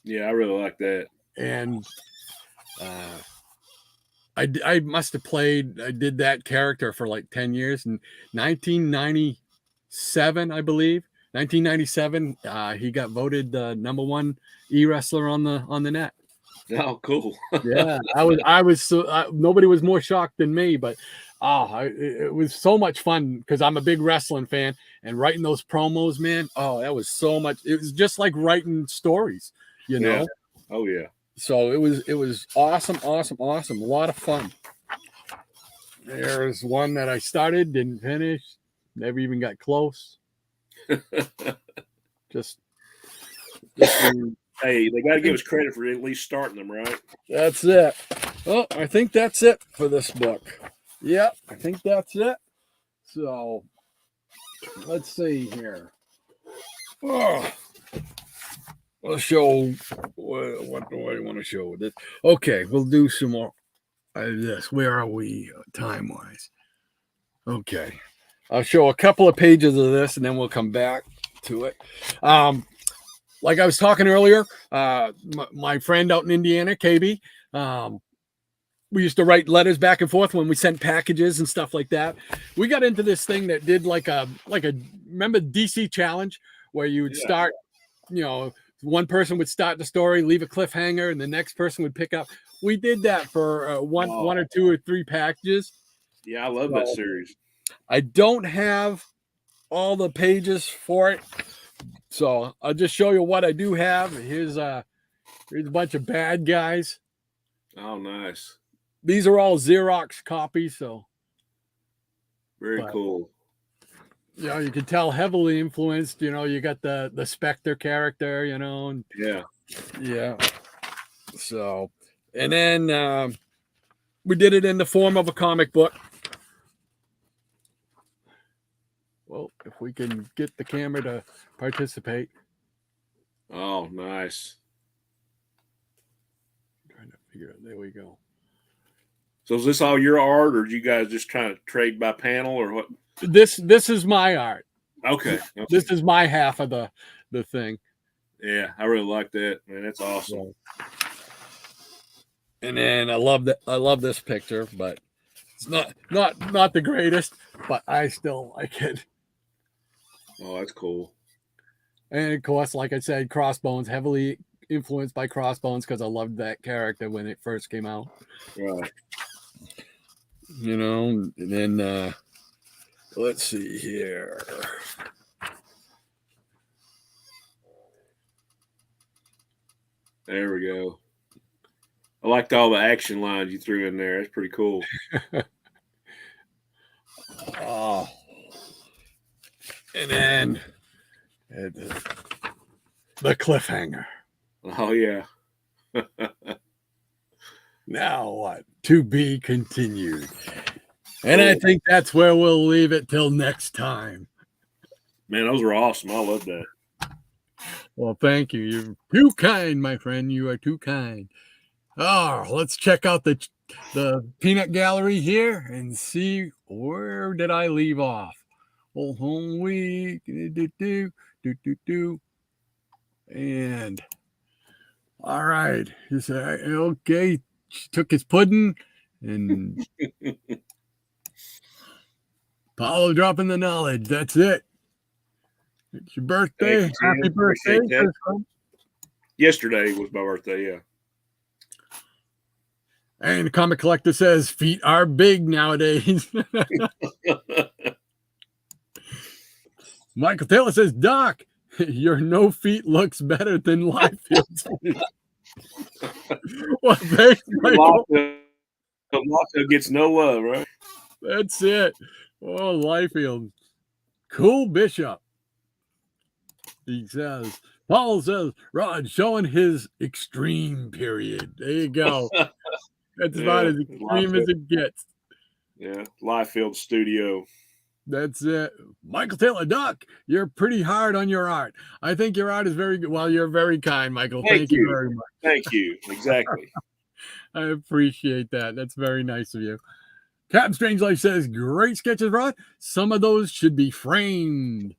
B: Yeah, I really like that.
A: And I must have I did that character for like 10 years. In 1997, I believe. 1997, he got voted the #1 e-wrestler on the net.
B: Oh, cool.
A: Yeah, I was so nobody was more shocked than me, but it was so much fun because I'm a big wrestling fan, and writing those promos, man. Oh, that was so much. It was just like writing stories, you know.
B: Yeah. Oh yeah.
A: So it was awesome. A lot of fun. There's one that I started, didn't finish, never even got close. just
B: hey, they got to give us credit for at least starting them, right?
A: That's it. Well, I think that's it for this book. Yeah, I think that's it. So let's see here. Oh, let's show what do I want to show with this. Okay, we'll do some more of this. Where are we time wise? Okay, I'll show a couple of pages of this and then we'll come back to it. Like I was talking earlier, my friend out in Indiana, KB, we used to write letters back and forth when we sent packages and stuff like that. We got into this thing that did like a remember DC Challenge, where you would start, you know, one person would start the story, leave a cliffhanger, and the next person would pick up. We did that for one or two or three packages.
B: Yeah, I love that series.
A: I don't have all the pages for it, so I'll just show you what I do have. Here's a bunch of bad guys.
B: Oh, nice.
A: These are all Xerox copies, so
B: very cool.
A: You know, you can tell heavily influenced. You know, you got the Spectre character, you know, and yeah. So, and then we did it in the form of a comic book. Well, if we can get the camera to participate.
B: Oh, nice.
A: There we go.
B: So is this all your art, or do you guys just trying to trade by panel, or what?
A: This is my art.
B: Okay.
A: This is my half of the thing.
B: Yeah, I really like that, man. That's awesome.
A: And then I love this picture, but it's not the greatest, but I still like it.
B: Oh, that's cool.
A: And of course, like I said, Crossbones, heavily influenced by Crossbones because I loved that character when it first came out.
B: Right.
A: You know, and then let's see here.
B: There we go. I liked all the action lines you threw in there. That's pretty cool.
A: Oh. And then the cliffhanger.
B: Oh, yeah.
A: Now what? To be continued. And I think that's where we'll leave it till next time.
B: Man, those were awesome. I love that.
A: Well, thank you. You're too kind, my friend. You are too kind. Oh, let's check out the peanut gallery here and see where did I leave off. Old home week. And all right. He said, okay. She took his pudding and Paulo dropping the knowledge. That's it. It's your birthday.
B: You,
A: Happy birthday.
B: Yesterday was my birthday, yeah.
A: And the comic collector says feet are big nowadays. Michael Taylor says, Doc, your no feet looks better than Liefield's. Well, thanks, Michael.
B: Liefeld gets no love, right?
A: That's it. Oh, Liefeld. Cool Bishop. He says, Paul says, Rod showing his extreme period. There you go. That's about as extreme as it gets.
B: Yeah, Liefeld studio.
A: That's it. Michael Taylor, Doc, you're pretty hard on your art. I think your art is very good. Well, you're very kind, Michael. Thank you very much.
B: Thank you. Exactly.
A: I appreciate that. That's very nice of you. Captain Strange Life says, great sketches, Rod. Some of those should be framed.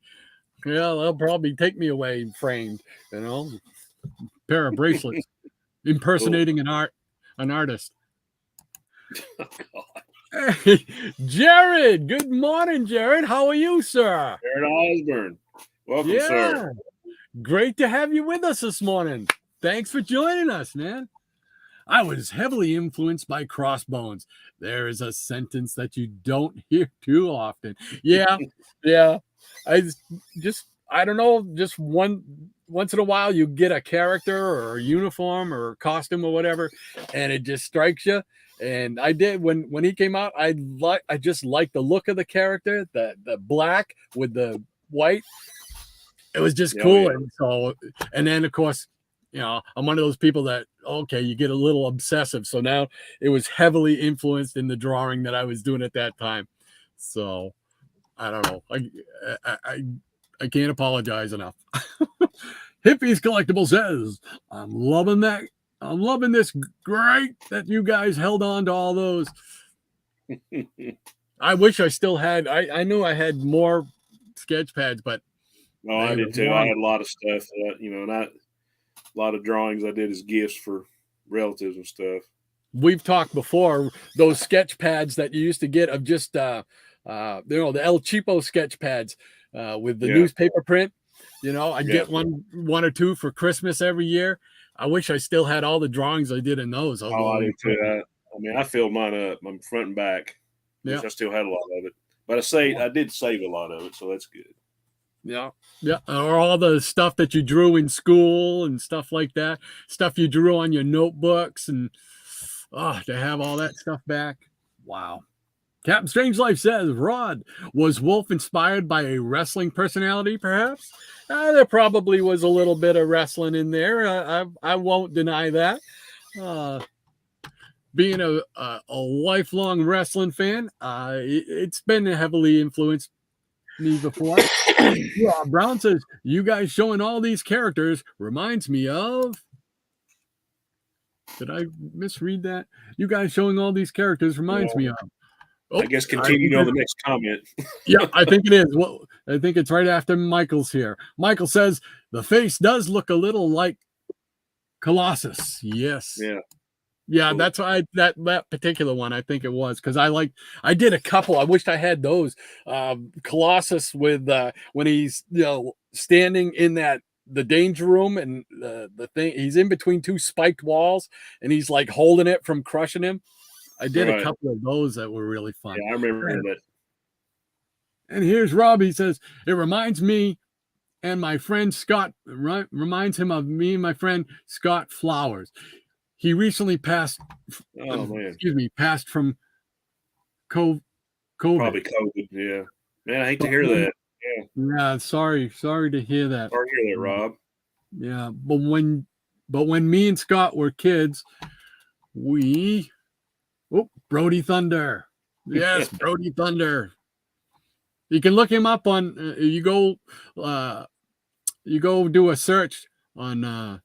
A: Yeah, they'll probably take me away framed, you know. Pair of bracelets impersonating an artist.
B: Oh, God.
A: Hey, Jared, good morning, Jared. How are you, sir?
B: Jared Osborne. Welcome, sir.
A: Great to have you with us this morning. Thanks for joining us, man. I was heavily influenced by Crossbones. There is a sentence that you don't hear too often. Yeah. I don't know, just once in a while you get a character or a uniform or a costume or whatever, and it just strikes you. And I did when he came out. I just liked the look of the character, the black with the white. It was just cool. Yeah. And so, and then of course, you know, I'm one of those people that you get a little obsessive. So now it was heavily influenced in the drawing that I was doing at that time. So I don't know. I can't apologize enough. Hippies Collectible says, I'm loving that. I'm loving this. Great that you guys held on to all those. I wish I still had. I knew I had more sketch pads, but
B: I did too. I had a lot of stuff that, and a lot of drawings I did as gifts for relatives and stuff.
A: We've talked before, those sketch pads that you used to get of just the El Cheapo sketch pads with the newspaper print. I get one or two for Christmas every year. I wish I still had all the drawings I did in those.
B: I did too. I filled mine up. I'm front and back. Yeah. I still had a lot of it, but I did save a lot of it, so that's good.
A: Yeah. Or all the stuff that you drew in school and stuff like that. Stuff you drew on your notebooks, and to have all that stuff back. Wow. Captain Strange Life says, Rod, was Wolf inspired by a wrestling personality, perhaps? There probably was a little bit of wrestling in there. I won't deny that. Being a lifelong wrestling fan, it's been heavily influenced me before. Brown says, you guys showing all these characters reminds me of Did I misread that? You guys showing all these characters reminds me of.
B: I guess continue on the next comment.
A: Yeah, I think it is. Well, I think it's right after Michael's here. Michael says the face does look a little like Colossus. Yes.
B: Yeah.
A: Yeah, cool. That's why that particular one, I think it was, because I did a couple. I wished I had those. Colossus with when he's standing in the danger room and the thing, he's in between two spiked walls and he's like holding it from crushing him. I did a couple of those that were really fun.
B: Yeah, I remember that.
A: And here's Rob. He says, it reminds me and my friend Scott, reminds him of me and my friend Scott Flowers. He recently passed, passed from COVID.
B: Probably COVID, yeah. Man, I hate to hear that.
A: Yeah, sorry to hear that.
B: Sorry to hear that, Rob.
A: Yeah, but when me and Scott were kids, Brody Thunder. Yes, Brody Thunder. You can look him up on you go do a search on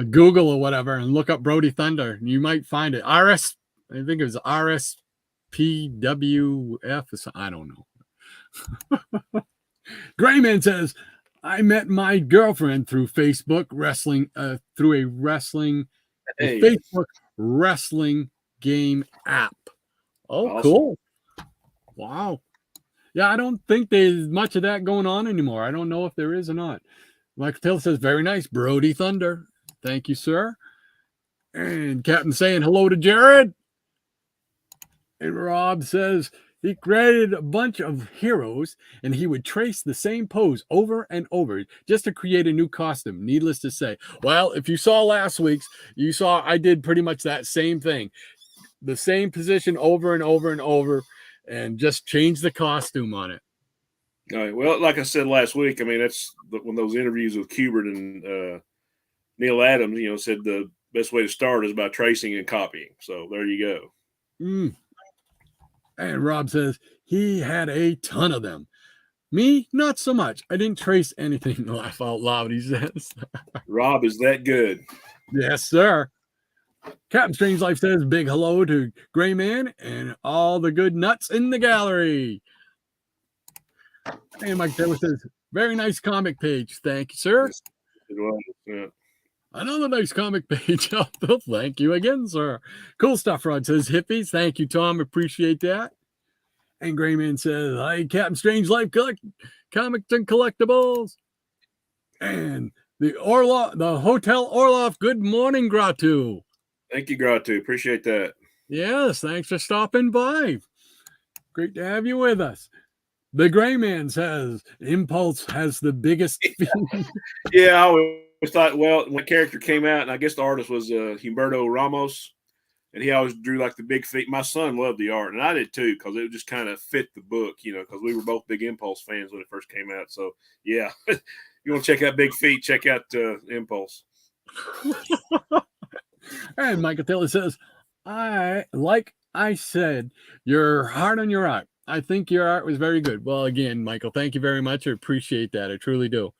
A: Google or whatever and look up Brody Thunder. You might find it. I think it was RSPWF or something. I don't know. Grayman says, I met my girlfriend through Facebook wrestling, through a Facebook wrestling game app. Oh, awesome. Cool. Wow. Yeah, I don't think there's much of that going on anymore. I don't know if there is or not. Michael Taylor says, very nice, Brody Thunder. Thank you, sir. And Captain saying hello to Jared. And Rob says he created a bunch of heroes and he would trace the same pose over and over just to create a new costume. Needless to say. Well, if you saw last week's, you saw I did pretty much that same thing. The same position over and over and over and just change the costume on it.
B: All right. Well, like I said last week, I mean, that's one of those interviews with Kubert and Neil Adams, said the best way to start is by tracing and copying. So there you go.
A: And Rob says he had a ton of them. Me, not so much. I didn't trace anything. Laugh out loud, he says.
B: Rob is that good.
A: Yes, sir. Captain Strange Life says big hello to Gray Man and all the good nuts in the gallery. And Mike Taylor says, very nice comic page. Thank you, sir.
B: It was, yeah.
A: Another nice comic page. Thank you again, sir. Cool stuff, Rod says. Hippies. Thank you, Tom. Appreciate that. And Grayman says, hi, Captain Strange Life Comics and Collectibles. And the Hotel Orloff. Good morning, Gratu.
B: Thank you, Gratu. Appreciate that.
A: Yes, thanks for stopping by. Great to have you with us. The Gray Man says Impulse has the biggest feet.
B: Yeah, I always thought, well, when the character came out, and I guess the artist was Humberto Ramos, and he always drew like the big feet. My son loved the art, and I did too, because it just kind of fit the book, because we were both big Impulse fans when it first came out. So, yeah, you want to check out Big Feet, check out Impulse.
A: And Michael Taylor says, I said, you're hard on your art. I think your art was very good. Well, again, Michael, thank you very much. I appreciate that. I truly do.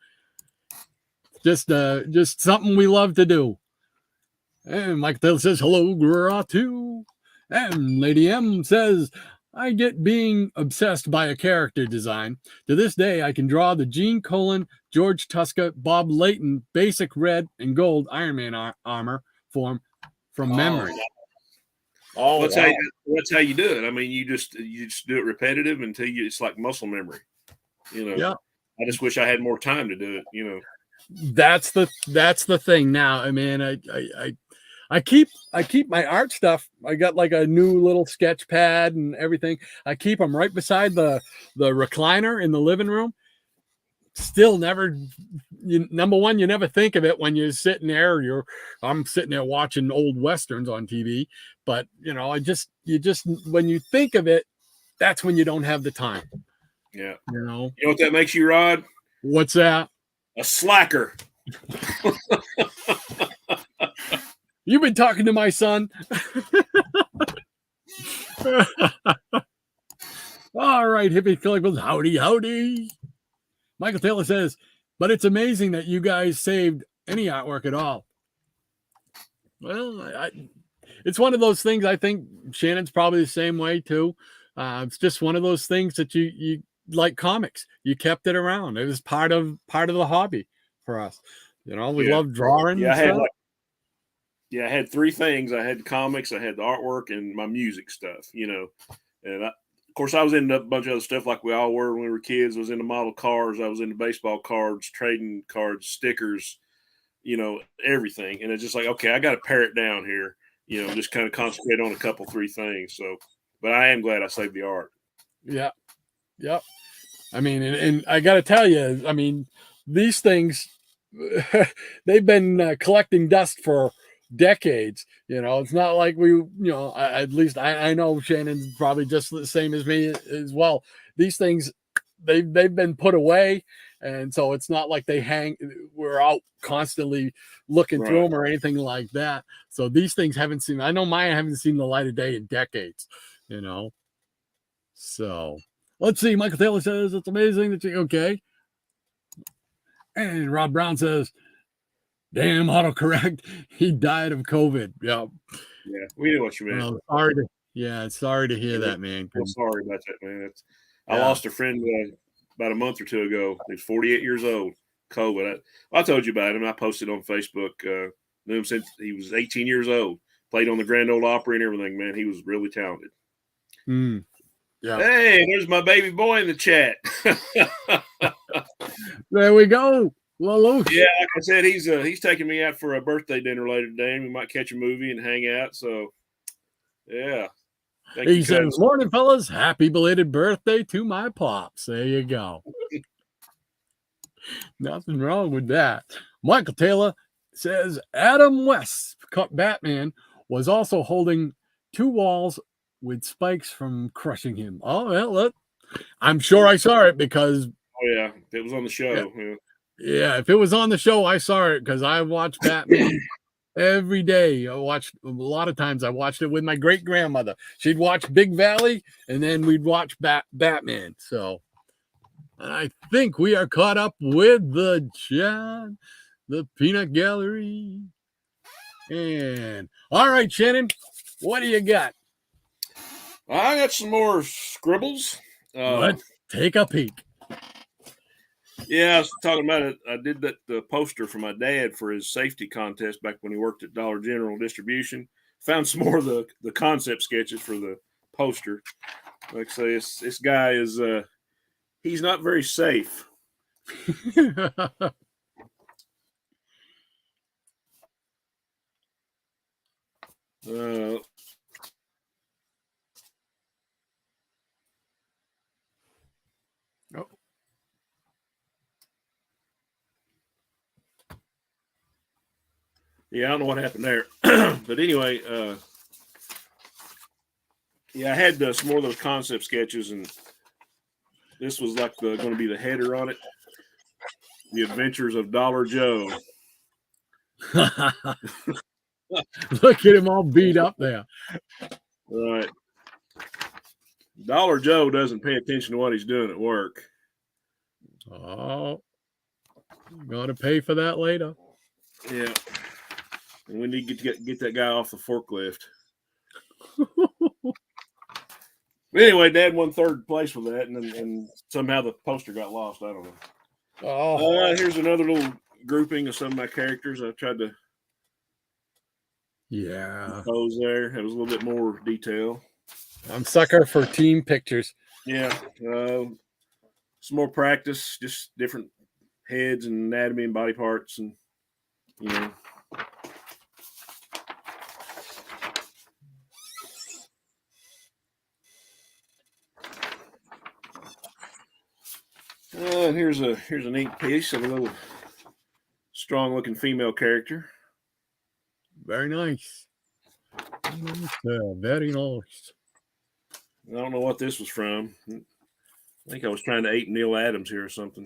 A: Just something we love to do. And Michael Taylor says, hello, Gratu. And Lady M says, I get being obsessed by a character design. To this day, I can draw the Gene Colan, George Tuska, Bob Layton, basic red and gold Iron Man armor form from memory.
B: Oh, that's how you do it. I mean, you just do it repetitive until it's like muscle memory.
A: Yeah.
B: I just wish I had more time to do it.
A: That's the thing now. I mean, I keep my art stuff. I got like a new little sketch pad and everything. I keep them right beside the recliner in the living room. Still never, number one, you never think of it when you're sitting there. I'm sitting there watching old Westerns on TV, but when you think of it, that's when you don't have the time.
B: Yeah.
A: You know
B: what that makes you, Rod?
A: What's that?
B: A slacker.
A: You've been talking to my son. All right, hippie collectibles. Howdy. Michael Taylor says, but it's amazing that you guys saved any artwork at all. Well, it's one of those things. I think Shannon's probably the same way too. It's just one of those things that you like comics. You kept it around. It was part of the hobby for us. You know, we
B: Yeah.
A: love drawing
B: Yeah,
A: and
B: I had
A: stuff.
B: I had three things. I had comics, I had the artwork, and my music stuff. And of course, I was into a bunch of other stuff like we all were when we were kids. I was into model cars. I was into baseball cards, trading cards, stickers. Everything. And it's just like, okay, I got to pare it down here. Just kind of concentrate on a couple, three things. So, but I am glad I saved the art.
A: Yeah. Yep. I mean, and I got to tell you, I mean, these things, they've been collecting dust for decades. It's not like at least I know Shannon's probably just the same as me as well. These things, they've been put away. And so it's not like we're out constantly looking through
B: Right.
A: them or anything like that. So these things I know mine haven't seen the light of day in decades, So let's see. Michael Taylor says it's amazing that okay. And Rob Brown says, damn autocorrect. He died of COVID. Yeah.
B: Yeah. We knew what you meant.
A: Well, sorry to hear that, man.
B: I'm sorry about that, man. I
A: Yeah.
B: lost a friend about a month or two ago. He's 48 years old. COVID. I told you about him. I posted on Facebook. Knew him since he was 18 years old. Played on the Grand Ole Opry and everything, man. He was really talented.
A: Yeah.
B: Hey, there's my baby boy in the chat.
A: There we go. Well,
B: yeah, like I said, he's taking me out for a birthday dinner later today, and we might catch a movie and hang out. So, yeah.
A: He says, morning, fellas. Happy belated birthday to my pops. There you go. Nothing wrong with that. Michael Taylor says Adam West, Batman, was also holding two walls with spikes from crushing him. Oh, well, look, I'm sure I saw it because.
B: Oh, yeah. It was on the show.
A: Yeah, if it was on the show, I saw it because I watched Batman every day. A lot of times I watched it with my great grandmother. She'd watch Big Valley and then we'd watch Batman. So, and I think we are caught up with the Peanut Gallery. And all right, Shannon, what do you got?
B: I got some more scribbles.
A: Let's take a peek.
B: Yeah, I was talking about it. I did the poster for my dad for his safety contest back when he worked at Dollar General Distribution. Found some more of the concept sketches for the poster. Like I say, this guy is he's not very safe. Yeah, I don't know what happened there. But anyway, yeah, I had some more of those concept sketches, and this was like going to be the header on it. The Adventures of Dollar Joe.
A: Look at him all beat up there.
B: Right. Dollar Joe doesn't pay attention to what he's doing at work.
A: Oh, got to pay for that later.
B: Yeah. And we need to get that guy off the forklift. But anyway, Dad won third place with that, and somehow the poster got lost. I don't know.
A: Oh,
B: here's another little grouping of some of my characters. I tried to pose there. It was a little bit more detail.
A: I'm sucker for team pictures.
B: Yeah. Some more practice, just different heads and anatomy and body parts, and And here's a neat piece of a little strong-looking female character.
A: Very nice. Very nice.
B: I don't know what this was from. I think I was trying to ape Neil Adams here or something.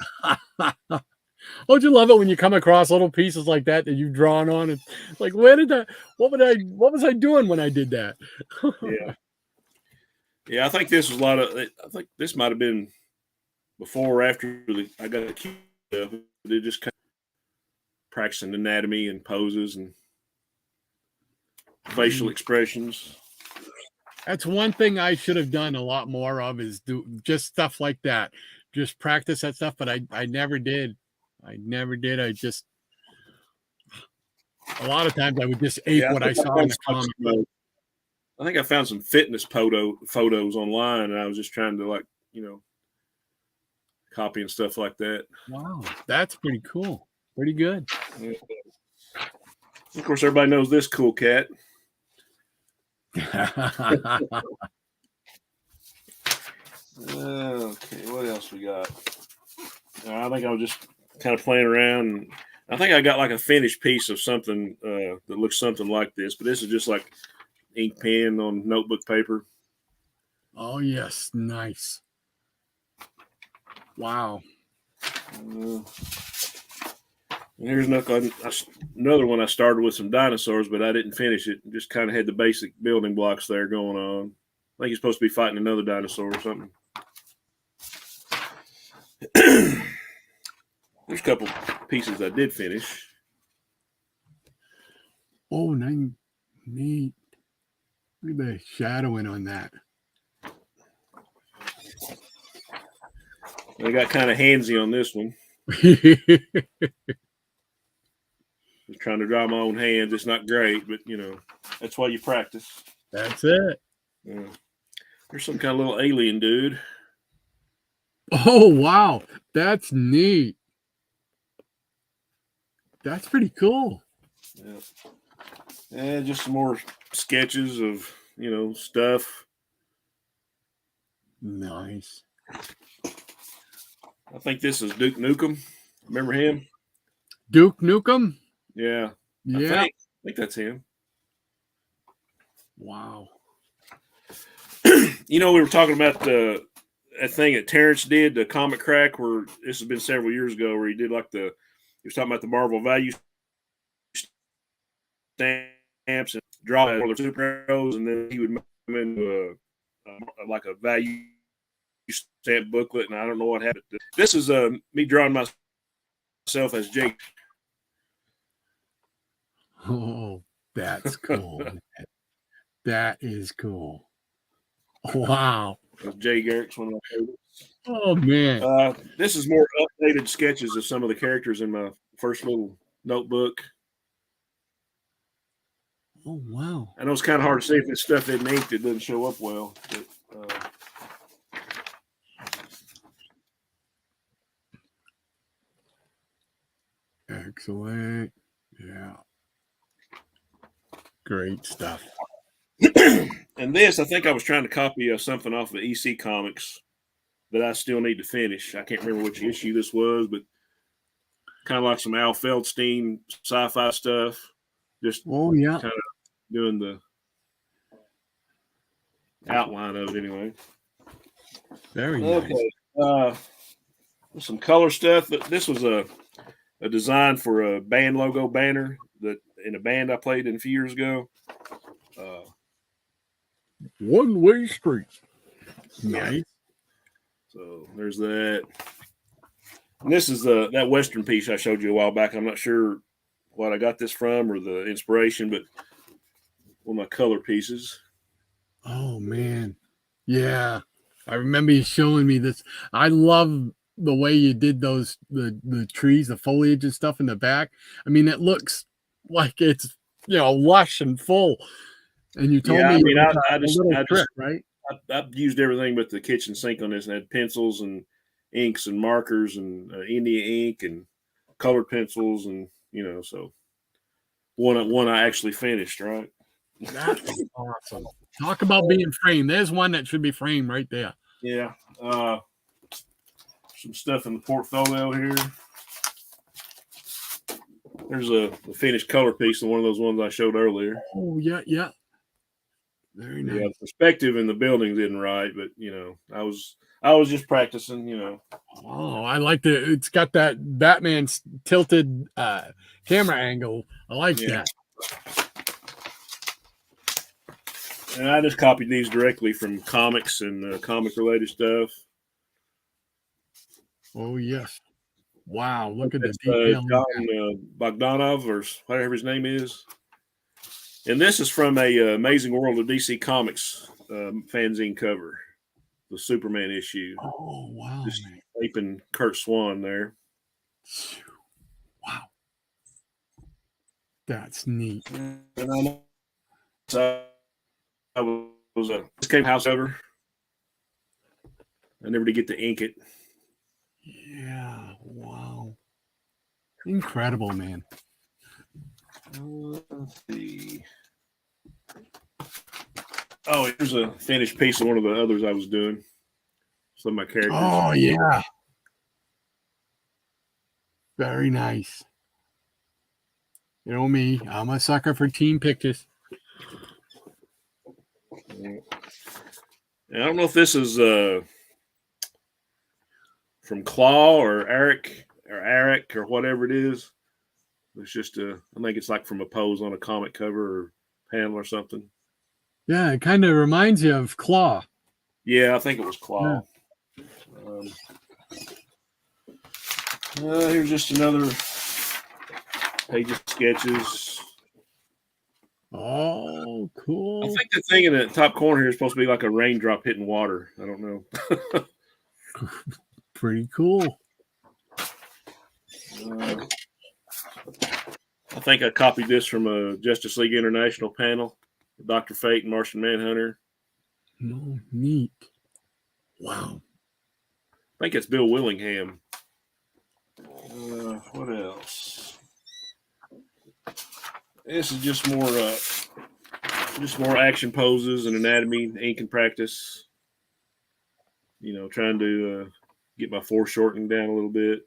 A: Don't you love it when you come across little pieces like that you've drawn on? And like, what was I doing when I did that?
B: Yeah. I think this was I think this might have been before or after I got a cue. They just kind of practicing anatomy and poses, and facial expressions.
A: That's one thing I should have done a lot more of, is do just stuff like that. Just practice that stuff, but I never did. I never did. I just, a lot of times I would just ape what I saw in the comic.
B: I think I found some fitness photos online, and I was just trying to, like, copy and stuff like that.
A: Wow, that's pretty cool. Pretty good.
B: Yeah. Of course, everybody knows this cool cat. Okay, what else we got? I think I was just kind of playing around. And I think I got like a finished piece of something that looks something like this, but this is just like ink pen on notebook paper.
A: Oh, yes. Nice. Wow.
B: And here's another one I started with some dinosaurs, but I didn't finish it. Just kind of had the basic building blocks there going on. I think he's supposed to be fighting another dinosaur or something. There's a couple pieces I did finish.
A: Oh, neat. Look at the shadowing on that.
B: I got kind of handsy on this one. Just trying to draw my own hands. It's not great, but that's why you practice.
A: That's it.
B: Yeah. There's some kind of little alien dude.
A: Oh, wow. That's neat. That's pretty cool.
B: Yeah. And just some more sketches of, stuff.
A: Nice.
B: I think this is Duke Nukem. Remember him?
A: Duke Nukem?
B: Yeah.
A: Yeah.
B: I think that's him.
A: Wow.
B: We were talking about that thing that Terrence did, the Comic Crack, where this has been several years ago, where he did like he was talking about the Marvel value stamps and draw all the superheroes, and then he would make them into like a value stamp booklet, and I don't know what happened. This is me drawing myself as Jake.
A: Oh, that's cool. That is cool. Wow.
B: Jay Garrick's one of my favorites.
A: Oh, man.
B: This is more updated sketches of some of the characters in my first little notebook.
A: Oh, wow.
B: I know it's kind of hard to see if this stuff isn't inked. It doesn't show up well. But,
A: excellent. Yeah. Great stuff.
B: And this, I think I was trying to copy something off of EC Comics that I still need to finish. I can't remember which issue this was, but kind of like some Al Feldstein sci-fi stuff. Just kind of doing the outline of it anyway.
A: Very nice.
B: Some color stuff. This was a design for a band logo banner that in a band I played in a few years ago.
A: One-way street. Nice.
B: So there's that. And this is that Western piece I showed you a while back. I'm not sure what I got this from or the inspiration, but one of my color pieces.
A: Oh, man. Yeah. I remember you showing me this. I love the way you did those, the trees, the foliage and stuff in the back. I mean, it looks like it's, lush and full. And you told me,
B: I've used everything but the kitchen sink on this, and had pencils and inks and markers and India ink and colored pencils, and so one I actually finished. Right,
A: that's awesome. Talk about being framed. There's one that should be framed right there.
B: Yeah, some stuff in the portfolio here. There's a finished color piece of one of those ones I showed earlier.
A: Oh yeah. Very nice.
B: Yeah, the perspective in the buildings isn't right, but I was just practicing,
A: Oh, I like it's got that Batman's tilted camera angle. I like that.
B: And I just copied these directly from comics and comic related stuff.
A: Oh yes. Wow, look at the detail.
B: John Bogdanov, or whatever his name is. And this is from a Amazing World of DC Comics fanzine cover, the Superman issue.
A: Oh, wow,
B: Just
A: man.
B: aping Kurt Swan there.
A: Wow. That's neat.
B: And I was this came house over. I never did get to ink it.
A: Yeah. Wow. Incredible, man.
B: Let's see. Oh, here's a finished piece of one of the others I was doing. Some of my characters.
A: Oh, yeah. Very nice. You know me, I'm a sucker for team pictures.
B: And I don't know if this is from Claw or Eric or whatever it is. It's just I think it's like from a pose on a comic cover or panel or something.
A: Yeah, it kind of reminds you of Claw.
B: Yeah, I think it was Claw. Yeah. Here's just another page of sketches.
A: Oh, cool.
B: I think the thing in the top corner here is supposed to be like a raindrop hitting water. I don't know.
A: Pretty cool.
B: I think I copied this from a Justice League International panel. Dr. Fate and Martian Manhunter.
A: No, neat. Wow.
B: I think it's Bill Willingham. What else? This is just more action poses and anatomy, ink and practice. You know, trying to get my foreshortening down a little bit.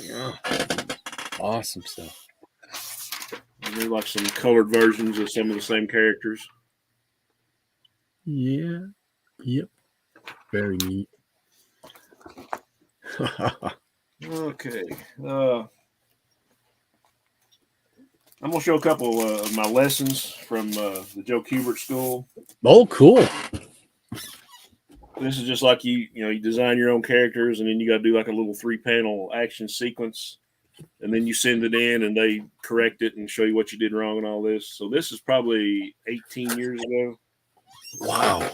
A: Yeah. Awesome stuff.
B: And there's like some colored versions of some of the same characters.
A: Yeah. Yep. Very neat.
B: Okay. I'm going to show a couple of my lessons from the Joe Kubert School.
A: Oh, cool.
B: This is just like you design your own characters, and then you got to do like a little 3-panel action sequence, and then you send it in, and they correct it and show you what you did wrong and all this. So this is probably 18 years ago.
A: Wow.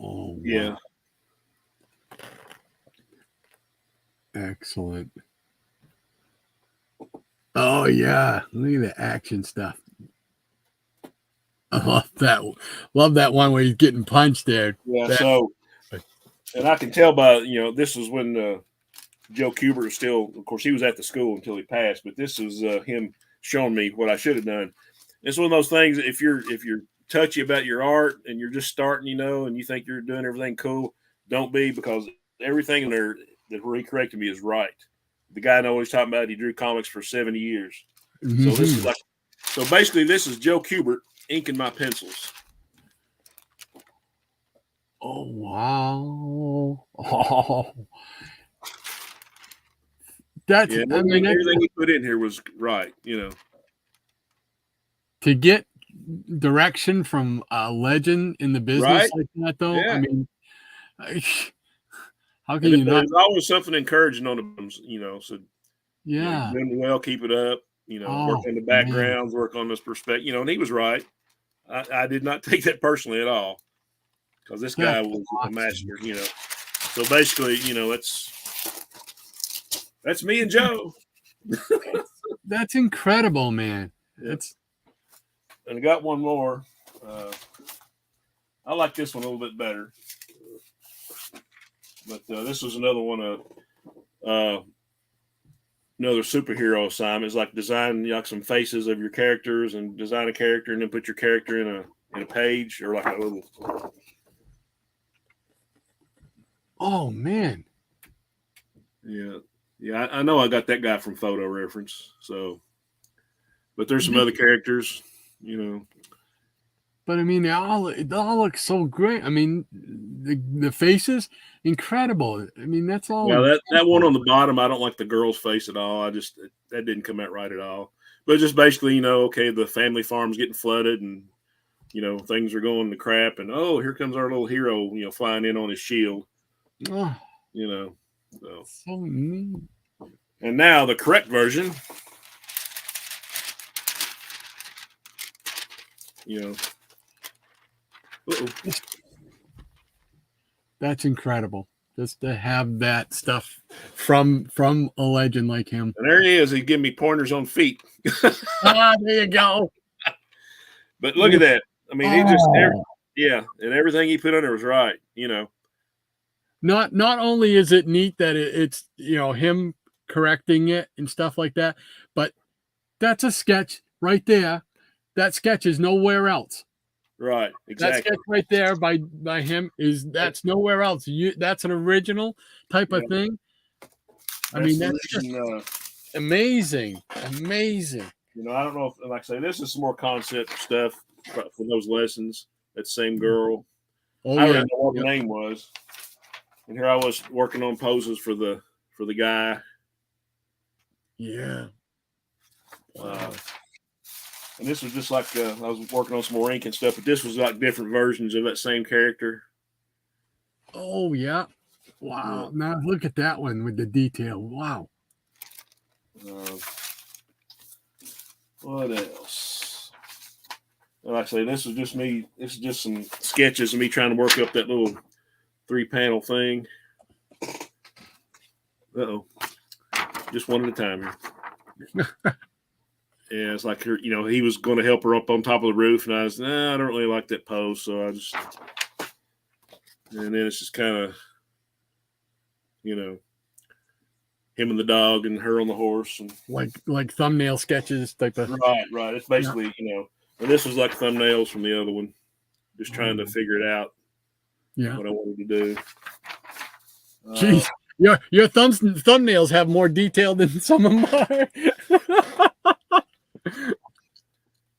A: Oh, wow.
B: Yeah.
A: Excellent. Oh, yeah. Look at the action stuff. I love that. Love that one where he's getting punched there.
B: Yeah. So, and I can tell by, this was when Joe Kubert was still, of course, he was at the school until he passed, but this is him showing me what I should have done. It's one of those things, if you're touchy about your art and you're just starting, and you think you're doing everything cool, don't be, because everything in there that he corrected me is right. The guy I know what he's talking about. He drew comics for 70 years. Mm-hmm. So this is so basically this is Joe Kubert inking my pencils.
A: Oh, wow. Oh. That's,
B: everything he put in here was right,
A: To get direction from a legend in the business
B: right?
A: like that, though,
B: yeah.
A: I mean, how can you not?
B: There's always something encouraging on them, so
A: yeah,
B: doing well, keep it up, work on the backgrounds, work on this perspective, and he was right. I did not take that personally at all, because this guy was a master, So basically, that's me and Joe.
A: That's incredible, man.
B: And I got one more. I like this one a little bit better. But this was another one of another superhero assignment. It's like design like some faces of your characters and design a character and then put your character in a page or like a little.
A: Oh man.
B: Yeah. I know I got that guy from Photo Reference. So, but there's some other characters,
A: But I mean, it all looks so great. I mean, the faces, incredible. I mean, that's all.
B: Yeah, that one on the bottom, I don't like the girl's face at all. That didn't come out right at all. But just basically, okay, the family farm's getting flooded, and things are going to crap, and here comes our little hero, flying in on his shield.
A: Oh,
B: So
A: neat.
B: And now the correct version. You know. Uh-oh.
A: That's incredible. Just to have that stuff from a legend like him.
B: And there he is. He gave me pointers on feet.
A: There you go.
B: But look at that. I mean, he just and everything he put on there was right. You know.
A: Not only is it neat that it's him correcting it and stuff like that, but that's a sketch right there. That sketch is nowhere else.
B: Right, exactly.
A: That sketch right there by him that's nowhere else. That's an original type of thing. I mean, that's just amazing. Amazing.
B: You know, I don't know if, like I say, this is some more concept stuff for those lessons. That same girl. I don't know what her name was. And here I was working on poses for the guy.
A: Yeah.
B: And this was just like I was working on some more ink and stuff, but this was like different versions of that same character.
A: Oh yeah. Wow. Yeah. Now look at that one with the detail. Wow.
B: What else? Like I say, this is just me. This is just some sketches of me trying to work up that little 3-panel thing. Uh-oh. Just one at a time here. Yeah, it's like he was going to help her up on top of the roof, and I was, I don't really like that pose, so I just, and then it's just kind of, him and the dog and her on the horse, and
A: like thumbnail sketches type of.
B: Right. It's basically, and this was like thumbnails from the other one, just trying to figure it out.
A: Yeah, what
B: I wanted to do.
A: Jeez, your thumbnails have more detail than some of mine.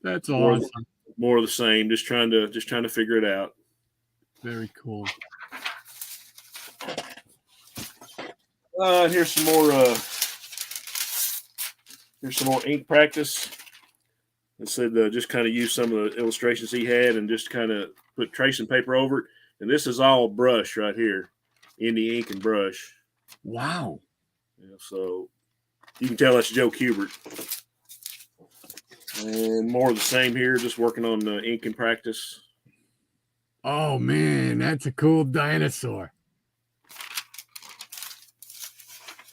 A: That's awesome.
B: More of the same. Just trying to figure it out.
A: Very cool.
B: Here's some more ink practice. I said just kind of use some of the illustrations he had and just kind of put tracing paper over it. And this is all brush right here, indie ink and brush.
A: Wow.
B: Yeah, so you can tell that's Joe Kubert. And more of the same here, just working on ink and practice.
A: Oh, man, that's a cool dinosaur.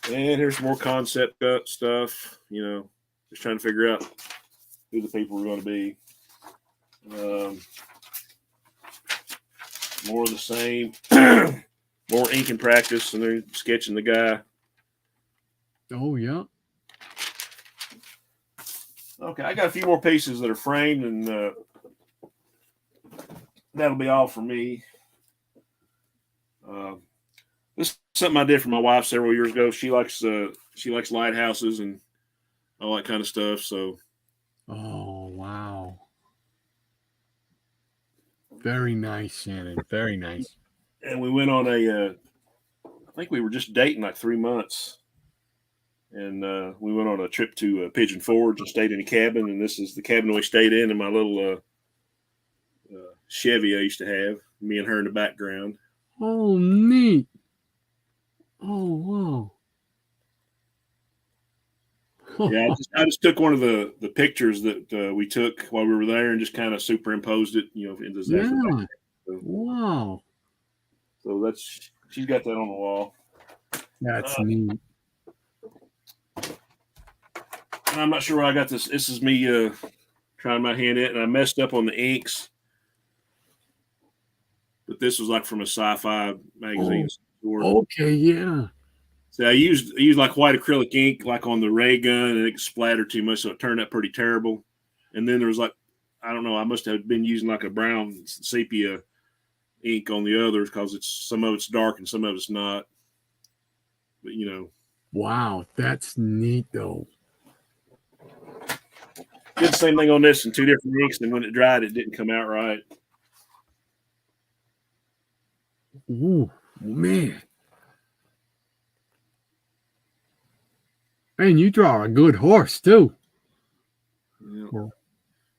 B: And here's more concept stuff, just trying to figure out who the people are going to be. More of the same, more ink and practice, and they're sketching the guy.
A: Oh, yeah.
B: Okay, I got a few more pieces that are framed, and that'll be all for me. This is something I did for my wife several years ago. She likes lighthouses and all that kind of stuff. So,
A: oh wow, very nice, Shannon. Very nice.
B: And we went on I think we were just dating like 3 months. And we went on a trip to Pigeon Forge and stayed in a cabin. And this is the cabin we stayed in my little Chevy I used to have. Me and her in the background.
A: Oh, neat. Oh, wow.
B: Yeah, I just took one of the pictures that we took while we were there and just kind of superimposed it, into that.
A: So, wow.
B: So she's got that on the wall.
A: That's neat.
B: I'm not sure where I got this. This is me trying my hand at, and I messed up on the inks. But this was like from a sci-fi magazine store.
A: Okay, yeah.
B: So I used like white acrylic ink, like on the ray gun, and it splattered too much, so it turned out pretty terrible. And then there was like, I don't know, I must have been using like a brown sepia ink on the others because some of it's dark and some of it's not. But
A: Wow, that's neat though.
B: Did the same thing on this in 2 different inks, and when it dried, it didn't come out right.
A: Ooh, man. And you draw a good horse, too.
B: Yeah.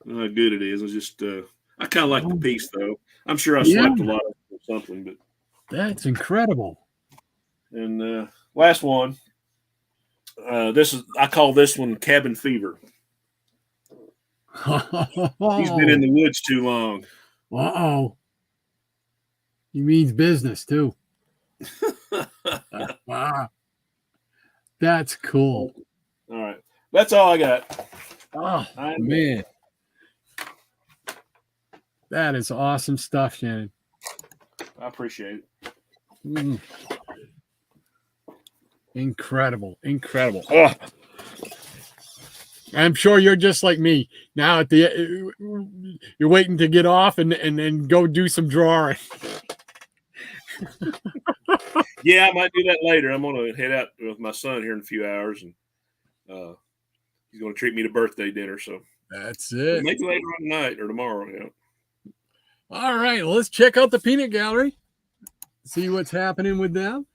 B: How good it is. It's just, I kind of like the piece, though. I'm sure I slept a lot or something, but.
A: That's incredible.
B: And last one. I call this one cabin fever. He's been in the woods too long.
A: Uh-oh. He means business too. That's cool.
B: All right. That's all I got.
A: Oh, man. That is awesome stuff, Shannon.
B: I appreciate it.
A: Incredible. Incredible. Oh. I'm sure you're just like me. Now you're waiting to get off and then go do some drawing.
B: Yeah, I might do that later. I'm going to head out with my son here in a few hours, and he's going to treat me to birthday dinner. So
A: that's it.
B: Maybe later on tonight or tomorrow. Yeah.
A: All right, well, let's check out the peanut gallery. See what's happening with them.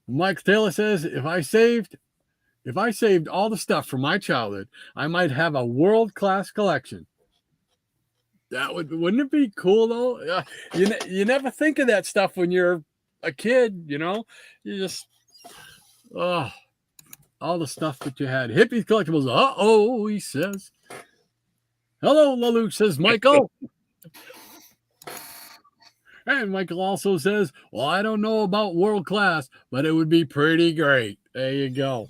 A: Mike Taylor says, if I saved all the stuff from my childhood, I might have a world-class collection. Wouldn't it be cool though? You never think of that stuff when you're a kid, you know. You just all the stuff that you had. Hippies collectibles. He says. Hello, Laluch, says Michael. And Michael also says, well, I don't know about world class, but it would be pretty great. There you go.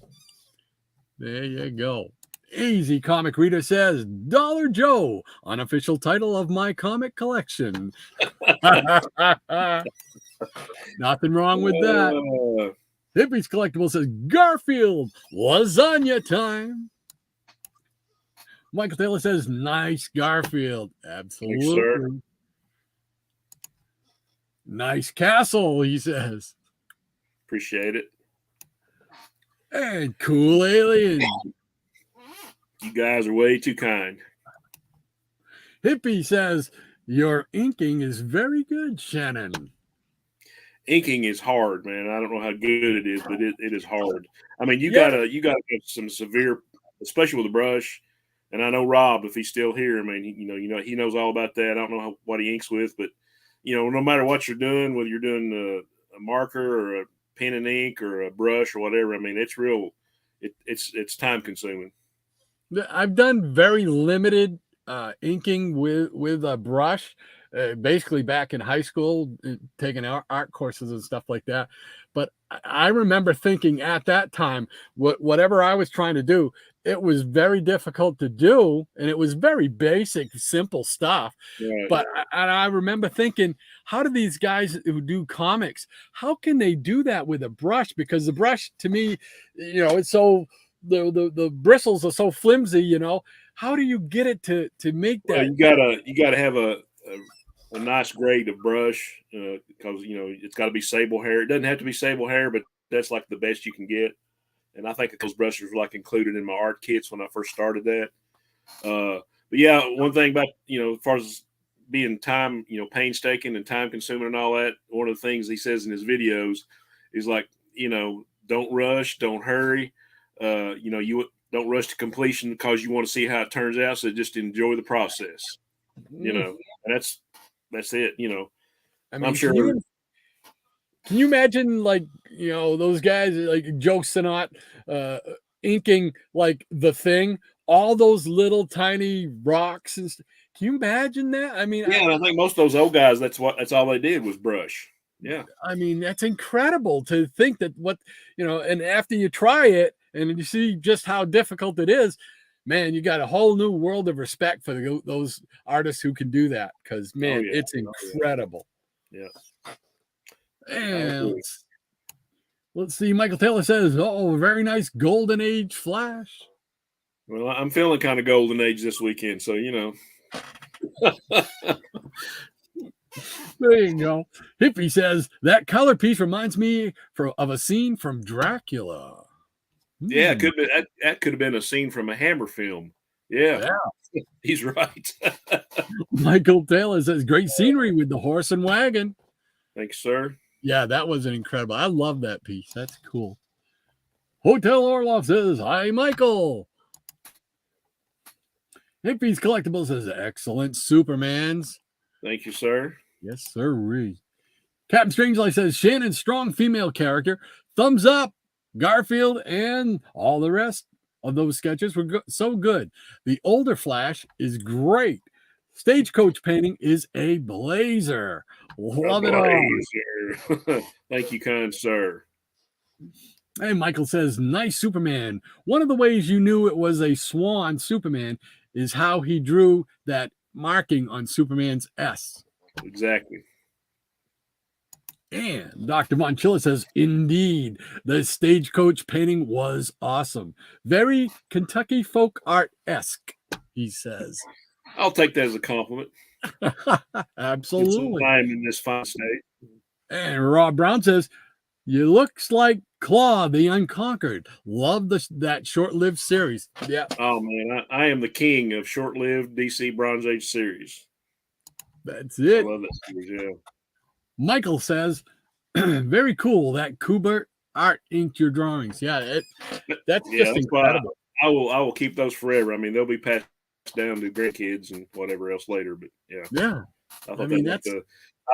A: There you go. Easy Comic Reader says, Dollar Joe, unofficial title of my comic collection. Nothing wrong with that. Hippies Collectible says, Garfield, lasagna time. Michael Taylor says, nice Garfield. Absolutely.
B: Thanks, sir.
A: Nice castle, he says.
B: Appreciate it.
A: And cool alien.
B: You guys are way too kind.
A: Hippie says, your inking is very good, Shannon.
B: Inking is hard, man. I don't know how good it is, but it is hard. I mean, you gotta have some severe, especially with a brush. And I know Rob, if he's still here, I mean, he knows all about that. I don't know what he inks with, but no matter what you're doing, whether you're doing a marker or a pen and ink or a brush or whatever, I mean, it's real. It's time consuming.
A: I've done very limited inking with a brush, basically back in high school, taking art courses and stuff like that. But I remember thinking at that time, whatever I was trying to do, it was very difficult to do, and it was very basic, simple stuff. Right. But I remember thinking, how do these guys who do comics, how can they do that with a brush? Because the brush, to me, it's so the bristles are so flimsy. How do you get it to make that?
B: Well, you gotta have a nice grade of brush because it's got to be sable hair. It doesn't have to be sable hair, but that's like the best you can get. And I think that those brushes were like included in my art kits when I first started that. But yeah, one thing about, as far as being time, painstaking and time consuming and all that, one of the things he says in his videos is like, don't rush, don't hurry. You don't rush to completion because you want to see how it turns out. So just enjoy the process, and that's it. I mean, I'm sure.
A: Can you imagine, those guys like Joe Sinot inking like The Thing, all those little tiny rocks and stuff? Can you imagine that? I mean,
B: I think most of those old guys, that's all they did was brush. Yeah.
A: I mean, that's incredible to think that and after you try it and you see just how difficult it is, man, you got a whole new world of respect for those artists who can do that. Because, man, it's incredible.
B: Yeah.
A: And let's see. Michael Taylor says, very nice Golden Age Flash.
B: Well, I'm feeling kind of Golden Age this weekend, so
A: There you go. Hippie says, that color piece reminds me of a scene from Dracula.
B: Yeah, it could be. That could have been a scene from a Hammer film. Yeah. He's right.
A: Michael Taylor says, great scenery with the horse and wagon.
B: Thanks, sir.
A: Yeah, that was incredible. I love that piece. That's cool. Hotel Orloff says, hi, Michael. Hippie's Collectibles says, excellent Supermans.
B: Thank you, sir.
A: Yes, sir. Captain Strangelight says, Shannon, strong female character. Thumbs up. Garfield and all the rest of those sketches were so good. The older Flash is great. Stagecoach painting is a blazer. Love it all.
B: Thank you, kind sir.
A: Hey, Michael says, nice Superman. One of the ways you knew it was a swan Superman is how he drew that marking on Superman's S.
B: Exactly.
A: And Dr. Monchilla says, indeed, the stagecoach painting was awesome. Very Kentucky folk art-esque, he says.
B: I'll take that as a compliment.
A: Absolutely.
B: Time in this fine state.
A: And Rob Brown says, you looks like Claw the Unconquered. Love that short-lived series. Yeah.
B: Oh, man, I am the king of short-lived DC Bronze Age series.
A: That's it.
B: I love that series, yeah.
A: Michael says, very cool that Kubert art inked your drawings. Yeah, that's just incredible.
B: I will keep those forever. I mean, they'll be passed down to grandkids and whatever else later. But yeah. I mean, I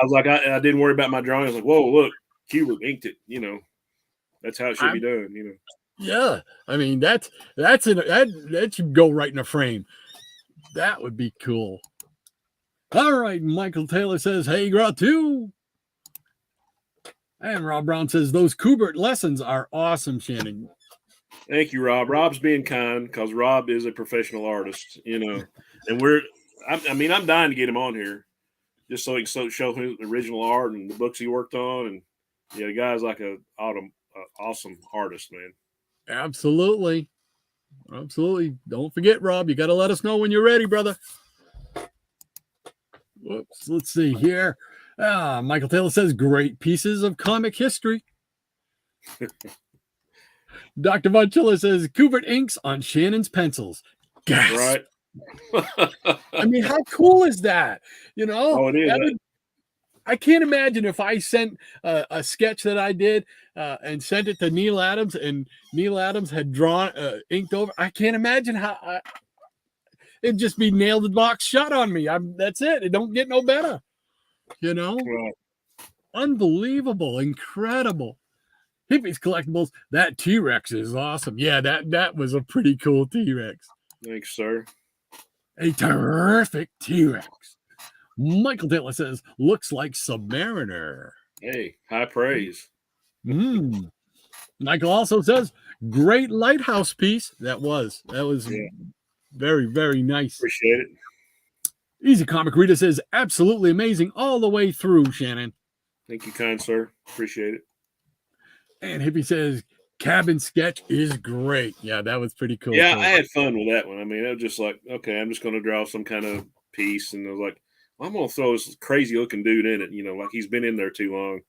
B: was like, I didn't worry about my drawing. I was like, whoa, look, Kubert inked it. That's how it should be done.
A: Yeah, I mean that should go right in a frame. That would be cool. All right, Michael Taylor says, hey, Gratu. And Rob Brown says, those Kubert lessons are awesome, Shannon.
B: Thank you, Rob. Rob's being kind because Rob is a professional artist, and I'm dying to get him on here just so he can show him the original art and the books he worked on. And the guy's like an awesome artist, man.
A: Absolutely. Don't forget, Rob, you got to let us know when you're ready, brother. Whoops, let's see here. Michael Taylor says, great pieces of comic history. Dr. Monchilla says, Kubert inks on Shannon's pencils. Gasp.
B: Right.
A: I mean, how cool is that?
B: Oh, it is.
A: I can't imagine if I sent a sketch that I did and sent it to Neil Adams, and Neil Adams had drawn, inked over. I can't imagine how it'd just be nailed the box shut on me. That's it. It don't get no better.
B: Right.
A: Unbelievable, incredible. Hippies Collectibles, that T-Rex is awesome. Yeah, that was a pretty cool T-Rex.
B: Thanks, sir.
A: A terrific T-Rex. Michael Taylor says, looks like Submariner.
B: Hey, high praise.
A: Michael also says, great lighthouse piece. That was very, very nice.
B: Appreciate it.
A: Easy Comic Reader says, absolutely amazing all the way through, Shannon.
B: Thank you, kind sir. Appreciate it.
A: And Hippie says, cabin sketch is great. Yeah, that was pretty cool.
B: Yeah, I had fun with that one. I mean, it was just like, okay, I'm just going to draw some kind of piece. And I was like, well, I'm going to throw this crazy looking dude in it, like he's been in there too long.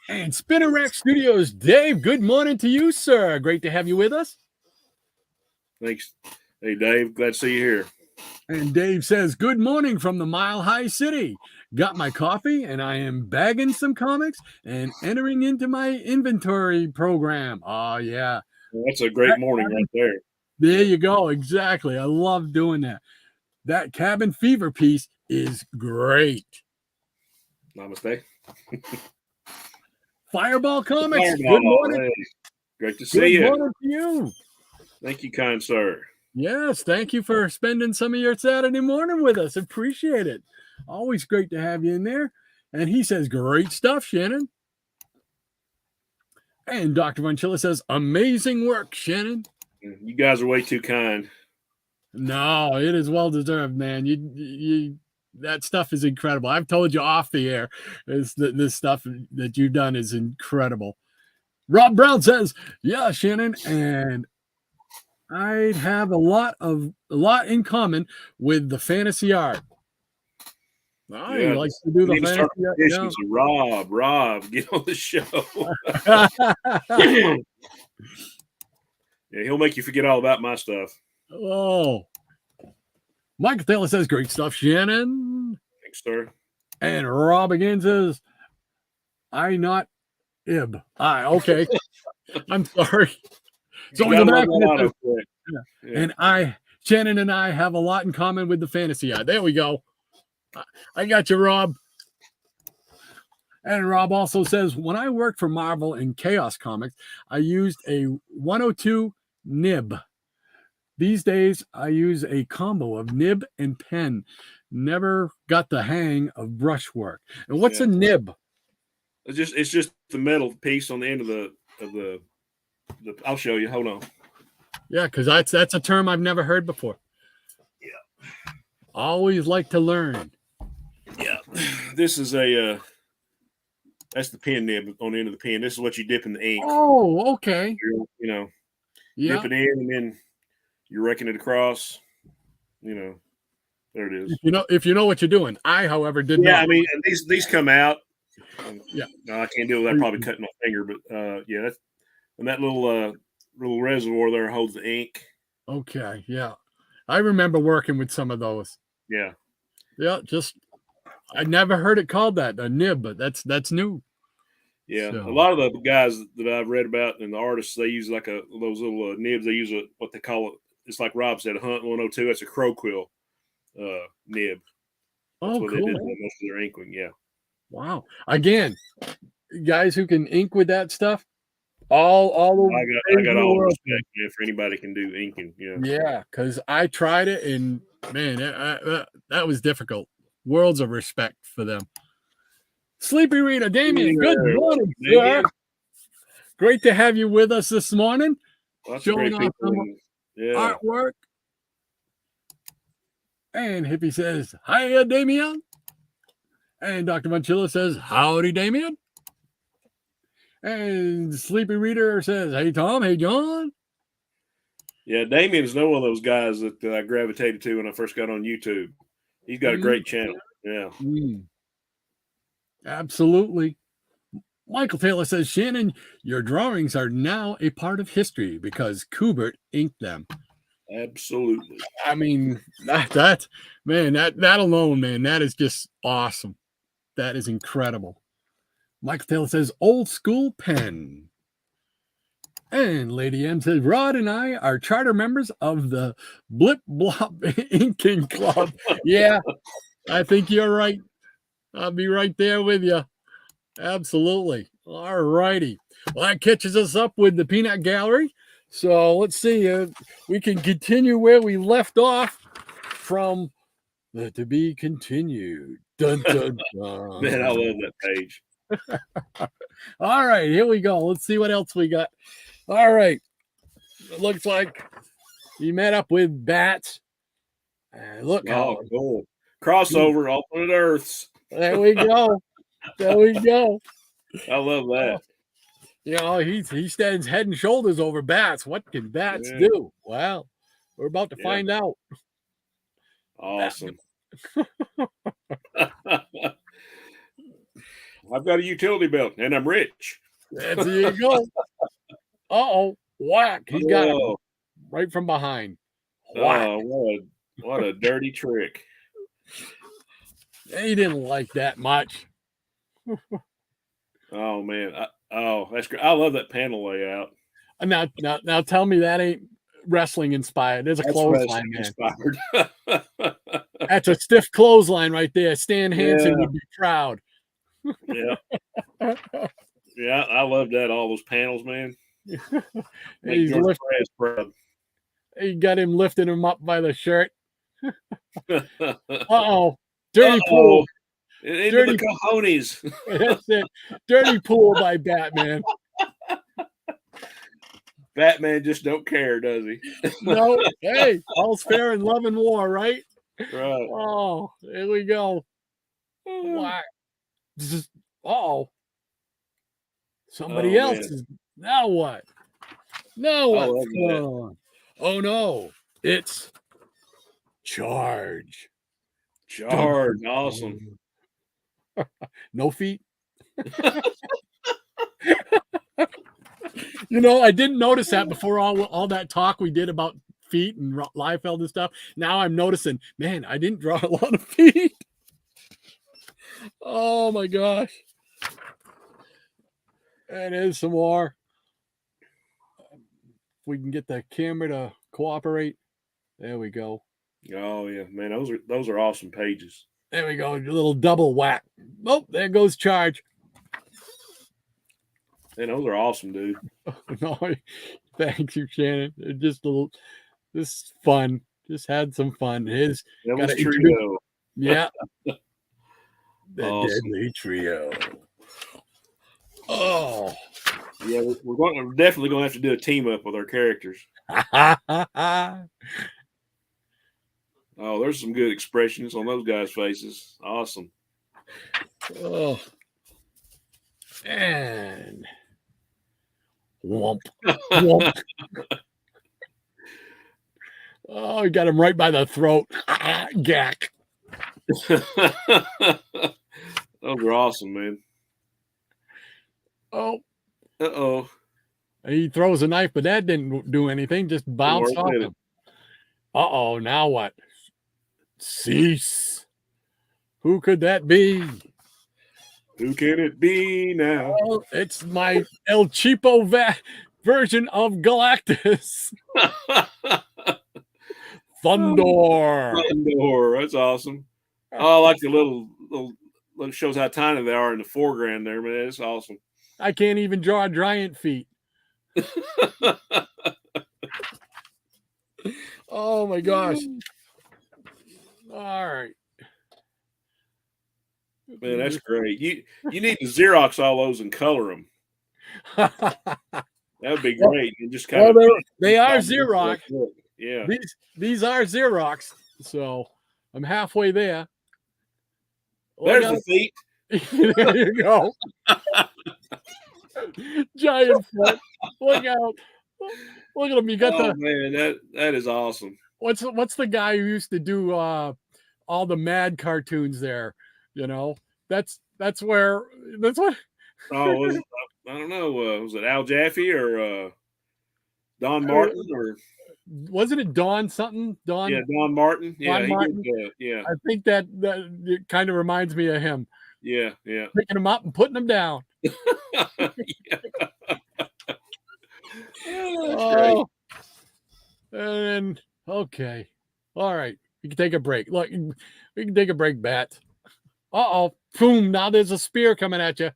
A: And Spinner Rack Studios, Dave, good morning to you, sir. Great to have you with us.
B: Thanks. Hey, Dave, glad to see you here.
A: And Dave says, good morning from the Mile High City. Got my coffee, and I am bagging some comics and entering into my inventory program. Oh, yeah.
B: Well, that's a great morning right there.
A: There you go. Exactly. I love doing that. That Cabin Fever piece is great.
B: Namaste.
A: Fireball Comics.
B: Fireball,
A: good morning.
B: Hey. Great to see you.
A: Good morning to you.
B: Thank you, kind sir.
A: Yes, thank you for spending some of your Saturday morning with us. Appreciate it. Always great to have you in there. And he says, great stuff, Shannon. And Dr. Monchilla says, amazing work, Shannon.
B: You guys are way too kind.
A: No, it is well deserved, man. You that stuff is incredible. I've told you off the air. This stuff that you've done is incredible. Rob Brown says, yeah, Shannon, and I'd have a lot in common with the fantasy art. He likes to do the fantasy art.
B: Yeah. So Rob, get on the show. Yeah, he'll make you forget all about my stuff.
A: Oh. Michael Taylor says, great stuff, Shannon.
B: Thanks, sir.
A: And Rob again says, I not Ib. Okay. I'm sorry. So we go back and Shannon and I have a lot in common with the fantasy art. There we go. I got you, Rob. And Rob also says, when I worked for Marvel and Chaos Comics, I used a 102 nib. These days, I use a combo of nib and pen. Never got the hang of brushwork. And what's a nib?
B: It's just the metal piece on the end of the I'll show you. Hold on.
A: Yeah, because that's a term I've never heard before.
B: Yeah.
A: Always like to learn.
B: Yeah. This is that's the pen nib on the end of the pen. This is what you dip in the ink.
A: Oh, okay.
B: Dip it in and then you're raking it across. There it is.
A: If you know what you're doing. I, however, did not.
B: Yeah, I mean, these come out.
A: Yeah.
B: No, I can't do it without probably cutting my finger, but that's and that little reservoir there holds the ink.
A: Okay, yeah. I remember working with some of those.
B: Yeah.
A: Yeah, I never heard it called that, a nib, but that's new.
B: Yeah,
A: So.
B: A lot of the guys that I've read about and the artists, they use like those little nibs. They use what they call it. It's like Rob said, a Hunt 102. That's a crow quill nib. That's what
A: cool.
B: they did most of their inking. Yeah.
A: Wow. Again, guys who can ink with that stuff, all
B: I got all the respect, man, for anybody can do inking.
A: Yeah, because I tried it and man, that was difficult. Worlds of respect for them. Sleepy Reader, Damien, good morning, sir. Great to have you with us this morning. Showing off some artwork. And Hippie says, hiya, Damien. And Dr. Manchilla says, howdy, Damien. And Sleepy Reader says, hey, Tom. Hey, John.
B: Yeah, Damien is one of those guys that I gravitated to when I first got on YouTube. He's got a great channel. Yeah.
A: Absolutely. Michael Taylor says, Shannon, your drawings are now a part of history because Kubert inked them.
B: Absolutely.
A: I mean, that alone, man, that is just awesome. That is incredible. Michael Taylor says, old school pen. And Lady M says, Rod and I are charter members of the Blip Blop Inking Club. Yeah, I think you're right. I'll be right there with you. Absolutely. All righty. Well, that catches us up with the Peanut Gallery. So let's see. We can continue where we left off from the to be continued. Dun, dun, dun.
B: Man, I love that page.
A: All right, here we go. Let's see what else we got. All right. It looks like you met up with bats. Look how
B: cool. Crossover, alternate Earths.
A: There we go. There we go.
B: I love that.
A: He stands head and shoulders over bats. What can bats do? Well, we're about to find out.
B: Awesome. I've got a utility belt and I'm rich.
A: There you go. Uh-oh. Whack. He got him right from behind. Whack.
B: Oh, what a dirty trick.
A: He didn't like that much.
B: Oh, man. That's great. I love that panel layout.
A: Now tell me that ain't wrestling inspired. There's a clothesline, man. Inspired. That's a stiff clothesline right there. Stan Hansen would be proud.
B: Yeah. Yeah, I love that. All those panels, man.
A: He got him lifting him up by the shirt. Uh-oh. Dirty pool.
B: Dirty cojones.
A: That's it. Dirty pool by Batman.
B: Batman just don't care, does he?
A: No. Hey, all's fair in love and war, right?
B: Right.
A: Oh, here we go. Why? Somebody else is. Now what? Now what? Oh no. It's Charge.
B: Charge. Awesome.
A: No feet. I didn't notice that before all that talk we did about feet and Liefeld and stuff. Now I'm noticing, man, I didn't draw a lot of feet. Oh my gosh. And there's some more. If we can get the camera to cooperate. There we go.
B: Oh yeah, man, those are awesome pages.
A: There we go. A little double whack. Oh, there goes Charge.
B: Man, those are awesome, dude.
A: No, thank you, Shannon. Just a little, this is fun. Just had some fun. His
B: Devil's
A: gotta
B: Trio.
A: yeah, the
B: Awesome.
A: Deadly Trio. Oh,
B: Yeah, we're definitely going to have to do a team up with our characters. Oh, there's some good expressions on those guys' faces. Awesome.
A: oh, and whomp, whomp. Oh, he got him right by the throat. Gack.
B: Those are awesome, man.
A: Oh,
B: Uh-oh.
A: he throws a knife, but that didn't do anything. Just bounced off him. Uh-oh, now what? Cease. Who could that be?
B: Who can it be now?
A: Oh, it's my El Cheapo version of Galactus. Thunder.
B: Thunder. That's awesome. Oh, I like the little shows how tiny they are in the foreground there, man. It's awesome.
A: I can't even draw giant feet. Oh my gosh. All right.
B: Man, that's great. You need to Xerox all those and color them. That would be great. And just kind
A: well,
B: of
A: they are Xerox.
B: Yeah.
A: These are Xerox. So I'm halfway there.
B: There's the feet.
A: There you go. Giant foot. Look out. Look at him. You got
B: man, that is awesome.
A: What's the guy who used to do all the Mad cartoons there? You know, that's what.
B: Oh, I don't know. Was it Al Jaffe or Don Martin or
A: wasn't it Don something? Don.
B: Yeah, Don Martin. Yeah,
A: Don Martin.
B: Yeah.
A: I think that it kind of reminds me of him.
B: Yeah.
A: Picking them up and putting them down.
B: Oh,
A: and okay, all right. We can take a break. Look, we can take a break, Bat. Boom! Now there's a spear coming at you.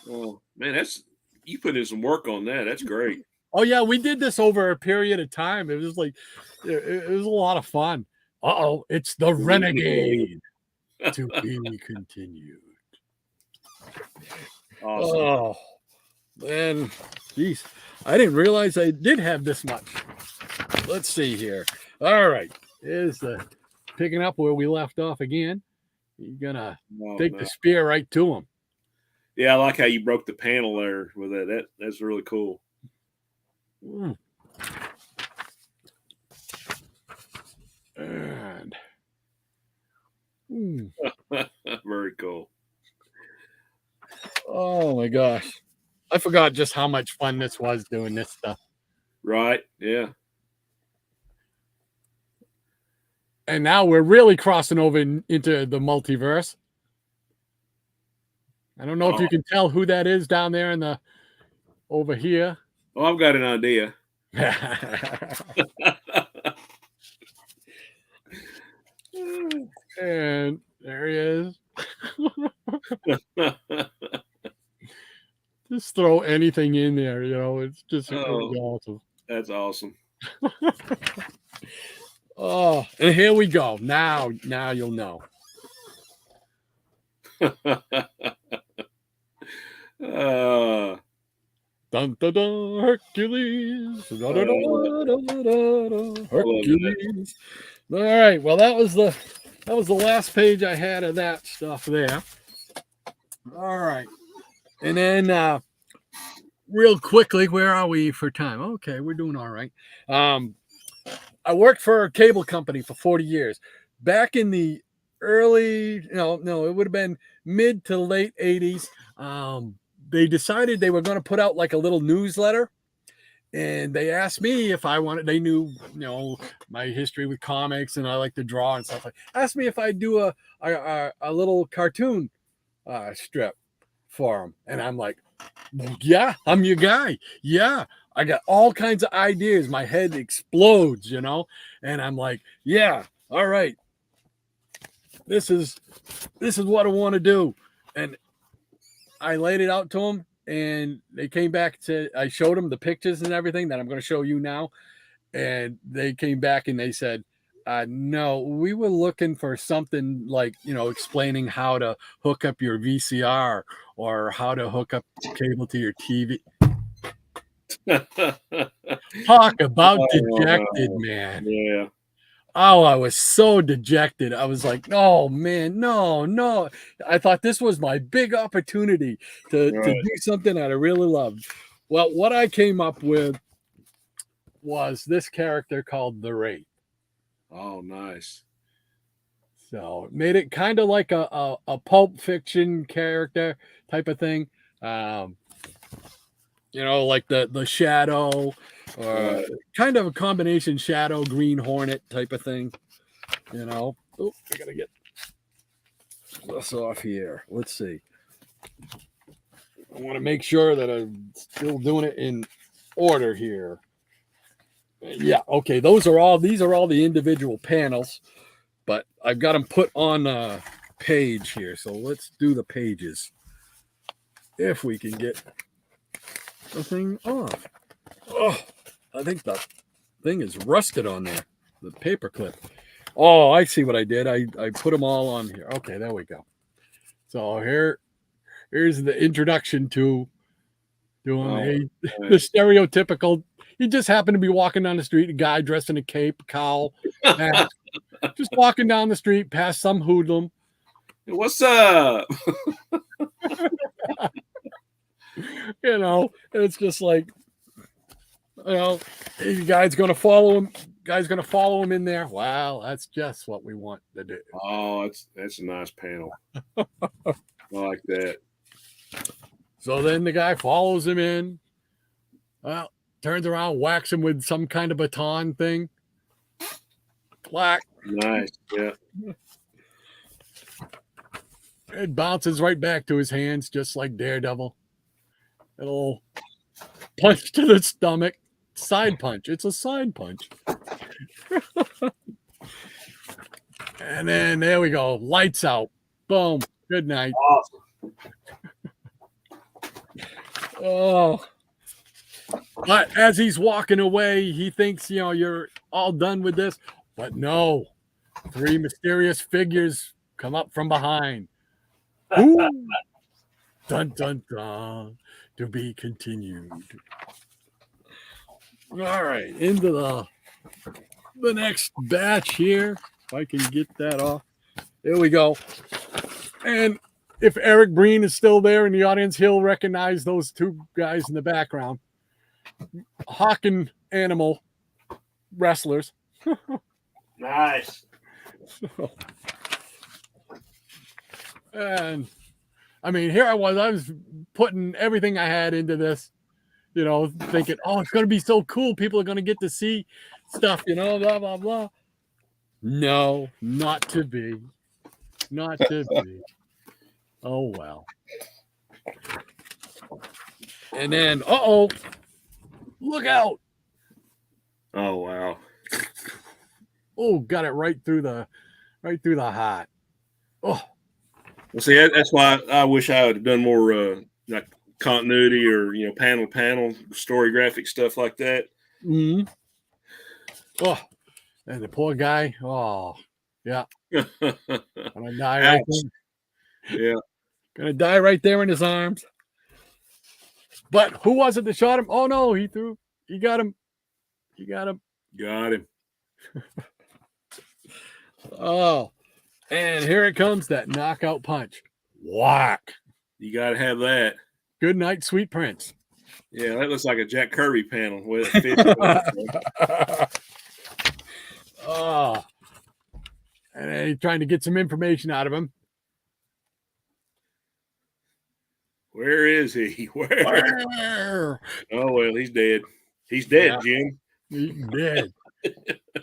B: Oh man, you put in some work on that. That's great.
A: Oh yeah, we did this over a period of time. It was like it was a lot of fun. It's the Renegade to be continued.
B: Awesome.
A: Oh, man, geez, I didn't realize I did have this much. Let's see here. All right, here's the picking up where we left off again. You're gonna take the spear right to him.
B: Yeah, I like how you broke the panel there with that. That's really cool.
A: And
B: very cool.
A: Oh my gosh, I forgot just how much fun this was doing this stuff.
B: Right? Yeah.
A: And now we're really crossing over into the multiverse. I don't know if you can tell who that is down there over here.
B: Oh, I've got an idea.
A: And there he is. Just throw anything in there, it's just awesome.
B: That's awesome.
A: Oh, and here we go. Now you'll know. Dun, dun, dun, Hercules. Dun, dun, dun, dun, dun, Hercules. All right. Well, that was the last page I had of that stuff there. All right. And then real quickly, where are we for time? Okay, we're doing all right. I worked for a cable company for 40 years. Back in the early, no, it would have been mid to late 80s. They decided they were going to put out like a little newsletter. And they asked me if I wanted, they knew, my history with comics and I like to draw and stuff. Asked me if I'd do a little cartoon strip for them. And I'm like, yeah, I'm your guy. Yeah. I got all kinds of ideas. My head explodes, and I'm like, yeah, all right. This is what I want to do. And I laid it out to him. and they came back to, I showed them the pictures and everything that I'm going to show you now. And they came back and they said, no, we were looking for something like, explaining how to hook up your VCR or how to hook up cable to your TV. Talk about dejected, man.
B: Yeah.
A: Oh, I was so dejected. I was like, no, man, no. I thought this was my big opportunity to do something that I really loved. Well, what I came up with was this character called the Wraith.
B: Oh, nice.
A: So it made it kind of like a Pulp Fiction character type of thing. Like the Shadow, or kind of a combination Shadow, Green Hornet type of thing. Oh, I gotta get this off here. Let's see. I want to make sure that I'm still doing it in order here. Yeah, okay. These are all the individual panels, but I've got them put on a page here. So let's do the pages. If we can get the thing off. Oh, I think the thing is rusted on there. The paper clip. Oh, I see what I did. I put them all on here. Okay, there we go. So here's the introduction to doing the stereotypical. You just happen to be walking down the street, a guy dressed in a cape, cowl, just walking down the street past some hoodlum.
B: What's up?
A: It's just like, the guy's going to follow him. Guy's going to follow him in there. Wow, that's just what we want to do.
B: Oh, that's a nice panel. I like that.
A: So then the guy follows him in. Well, turns around, whacks him with some kind of baton thing. Clack.
B: Nice, yeah.
A: It bounces right back to his hands, just like Daredevil. A little punch to the stomach. Side punch. It's a side punch. And then there we go. Lights out. Boom. Good night.
B: Awesome.
A: Oh. But as he's walking away, he thinks, you're all done with this. But no. 3 mysterious figures come up from behind. Ooh. Dun, dun, dun. To be continued. All right. Into the next batch here. If I can get that off. There we go. And if Eric Breen is still there in the audience, he'll recognize those 2 guys in the background. Hawk and Animal wrestlers.
B: Nice.
A: And I mean, here I was putting everything I had into this, thinking, oh, it's going to be so cool. People are going to get to see stuff, blah, blah, blah. No, not to be. Not to be. Oh, well. And then, look out.
B: Oh, wow.
A: Oh, got it right through the heart. Oh.
B: Well, see, that's why I wish I would have done more like continuity or panel story graphic stuff like that.
A: Mm-hmm. Oh, and the poor guy. Oh, yeah. Gonna die right there.
B: Yeah.
A: Gonna die right there in his arms. But who was it that shot him? Oh no, he got him.
B: Got him.
A: Oh. And here it comes, that knockout punch. Whack.
B: You got to have that.
A: Good night, sweet prince.
B: Yeah, that looks like a Jack Kirby panel with a fish.
A: Oh. And then he's trying to get some information out of him.
B: Where is he? Where? Oh, well, he's dead. He's dead, yeah. Jim.
A: He's dead.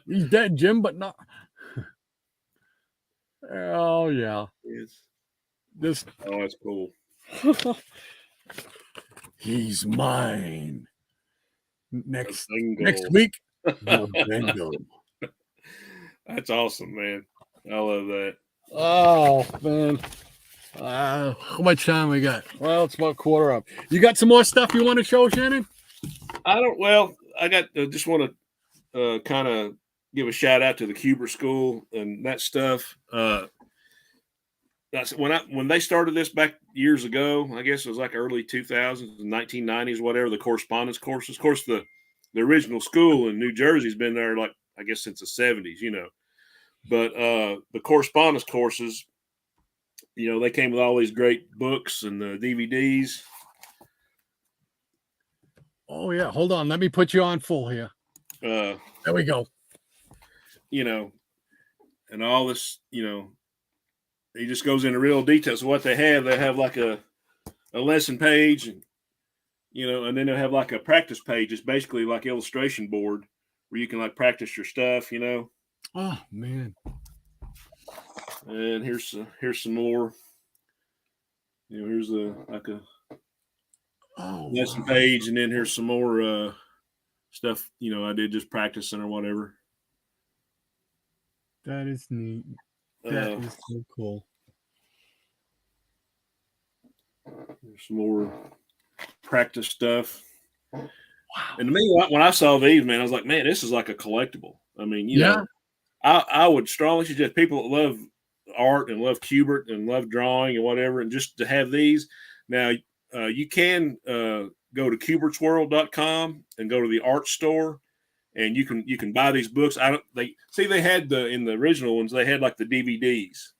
A: He's dead, Jim, but not. Oh, yeah.
B: Yes. Oh, that's cool.
A: He's mine. Next week, bingo.
B: That's awesome, man. I love that.
A: Oh, man. How much time we got? Well, it's about quarter up. You got some more stuff you want to show, Shannon?
B: I got just want to kind of give a shout out to the Cuber School and that stuff. That's when they started this back years ago. I guess it was like early 2000s, 1990s, whatever. The correspondence courses, of course, the original school in New Jersey's been there like I guess since the 70s, But the correspondence courses, they came with all these great books and the DVDs.
A: Oh yeah, hold on. Let me put you on full here. There we go.
B: And all this, he just goes into real detail. So what they have like a lesson page, and and then they'll have like a practice page. It's basically like illustration board where you can like practice your stuff.
A: Oh man.
B: And here's some more. Here's a lesson page, and then here's some more stuff. I did just practicing or whatever.
A: That is neat. That is so cool.
B: There's some more practice stuff. Wow. And to me, when I saw these, man, I was like, man, this is like a collectible. I mean, I would strongly suggest people that love art and love Cubert and love drawing and whatever, and just to have these. Now, you can go to cubertsworld.com and go to the art store, and you can buy these books. They had in the original ones, they had like the DVDs,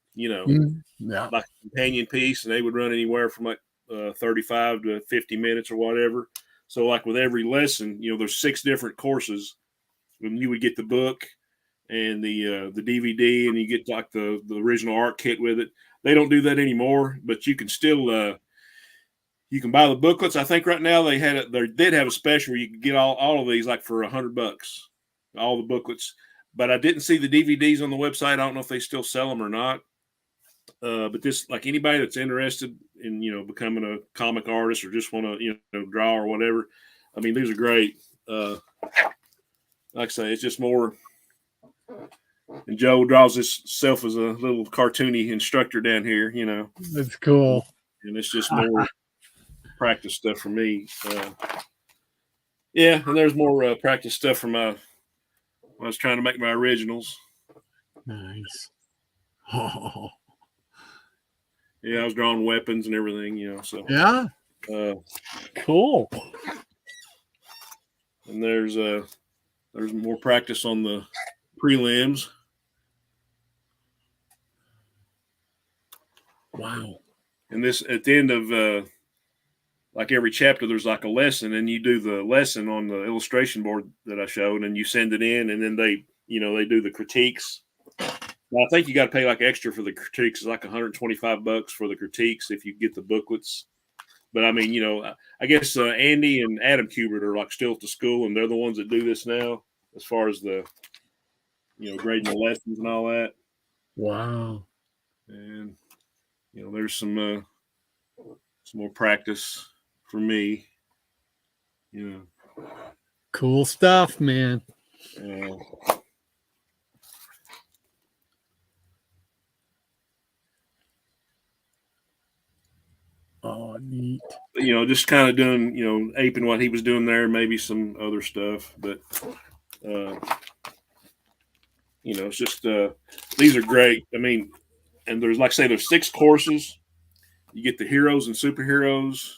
B: like a companion piece, and they would run anywhere from like 35 to 50 minutes or whatever. So like with every lesson, there's 6 different courses, and you would get the book and the DVD, and you get like the original art kit with it. They don't do that anymore, but you can still you can buy the booklets. I think right now they did have a special where you could get all of these like for $100, all the booklets. But I didn't see the DVDs on the website. I don't know if they still sell them or not. But this, like anybody that's interested in becoming a comic artist or just want to draw or whatever, I mean these are great. Like I say, it's just more. And Joe draws himself as a little cartoony instructor down here.
A: That's cool.
B: And it's just more practice stuff for me. And there's more practice stuff from when I was trying to make my originals.
A: Nice. Oh.
B: Yeah, I was drawing weapons and everything, so.
A: Yeah. Cool.
B: And there's more practice on the prelims.
A: Wow.
B: And this, at the end of like every chapter, there's like a lesson, and you do the lesson on the illustration board that I showed, and you send it in, and then they do the critiques. Now, I think you got to pay like extra for the critiques. It's like $125 for the critiques if you get the booklets. But I mean, I guess Andy and Adam Cubert are like still at the school, and they're the ones that do this now, as far as the grading the lessons and all that.
A: Wow.
B: And there's some more practice for me.
A: Cool stuff, man. Oh, neat.
B: Just kind of doing, aping what he was doing there, maybe some other stuff, but it's just these are great. I mean, and there's like I say, there's 6 courses. You get the heroes and superheroes.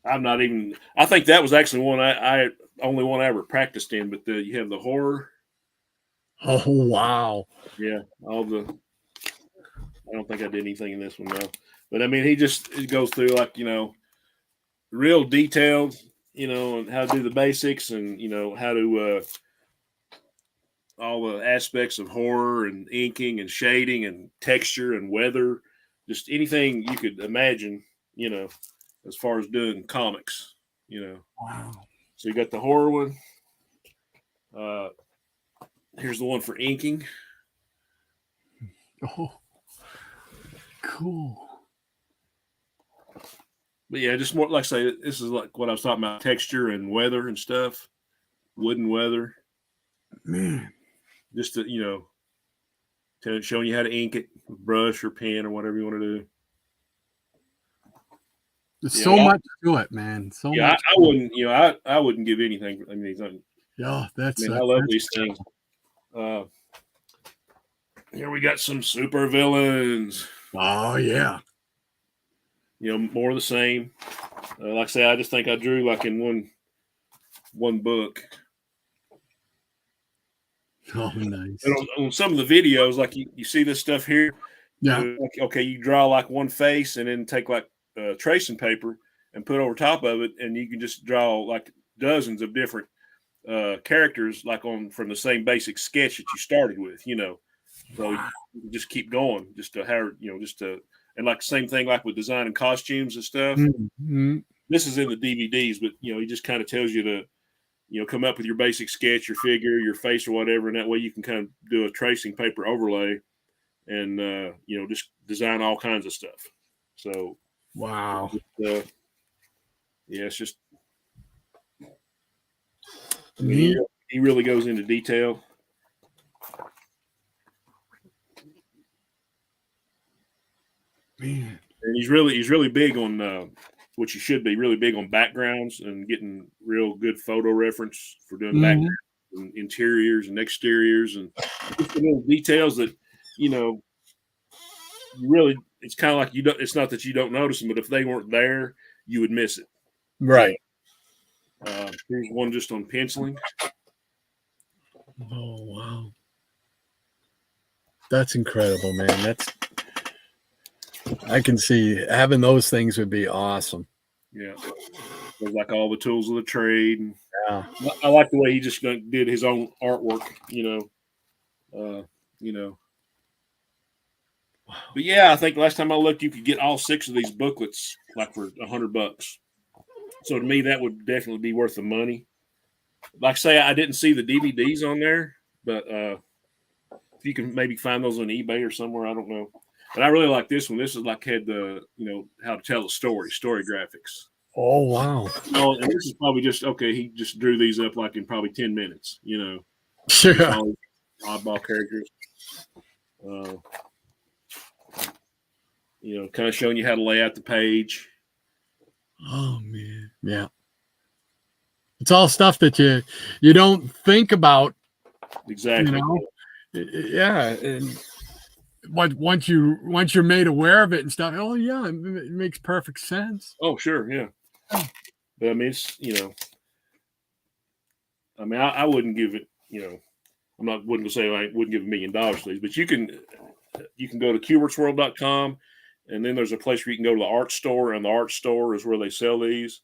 B: I think that was actually one I only one I ever practiced in, but you have the horror.
A: Oh, wow.
B: Yeah. I don't think I did anything in this one though, but I mean, he goes through like, real detailed, on how to do the basics and, how to, all the aspects of horror and inking and shading and texture and weather, just anything you could imagine, as far as doing comics,
A: Wow.
B: So you got the horror one. Here's the one for inking.
A: Oh, cool.
B: But yeah, just more like I say, this is like what I was talking about, texture and weather and stuff, wood and weather.
A: Man.
B: Just to, showing you how to ink it with brush or pen or whatever you want to do.
A: There's so much to it, man. So much.
B: I wouldn't, I wouldn't give anything. I mean,
A: yeah,
B: I love these things. Here we got some super villains.
A: Oh yeah.
B: More of the same. Like I say, I just think I drew like in one book.
A: Oh, nice.
B: On some of the videos, like you see this stuff here.
A: Yeah.
B: Okay, you draw like one face and then take like tracing paper and put over top of it, and you can just draw like dozens of different characters, like from the same basic sketch that you started with. So you just keep going, just to have and like same thing like with designing costumes and stuff.
A: Mm-hmm.
B: This is in the DVDs, but he just kind of tells you to come up with your basic sketch, your figure, your face, or whatever, and that way you can kind of do a tracing paper overlay and just design all kinds of stuff. So
A: wow.
B: It's just he really goes into detail.
A: Man.
B: And he's really big on which you should be really big on backgrounds and getting real good photo reference for doing backgrounds and interiors and exteriors and just the little details that really, it's kind of like it's not that you don't notice them, but if they weren't there, you would miss it.
A: Right.
B: Here's one just on penciling.
A: Oh wow. That's incredible, man. I can see having those things would be awesome.
B: Yeah. There's like all the tools of the trade. And
A: yeah.
B: I like the way he just did his own artwork, But yeah, I think last time I looked, you could get all 6 of these booklets like for $100. So to me, that would definitely be worth the money. Like I say, I didn't see the DVDs on there, but if you can maybe find those on eBay or somewhere, I don't know. But I really like this one. This is like had the how to tell a story graphics.
A: Oh wow!
B: And this is probably just he just drew these up like in probably 10 minutes.
A: Sure.
B: Oddball characters. Kind of showing you how to lay out the page.
A: Oh man, yeah. It's all stuff that you don't think about.
B: Exactly.
A: Yeah, and once you're made aware of it and stuff, oh yeah, it makes perfect sense.
B: Oh sure, yeah. But I mean, it's I wouldn't give it. Wouldn't go say I wouldn't give $1 million to these, but you can go to kubertsworld.com, and then there's a place where you can go to the art store, and the art store is where they sell these.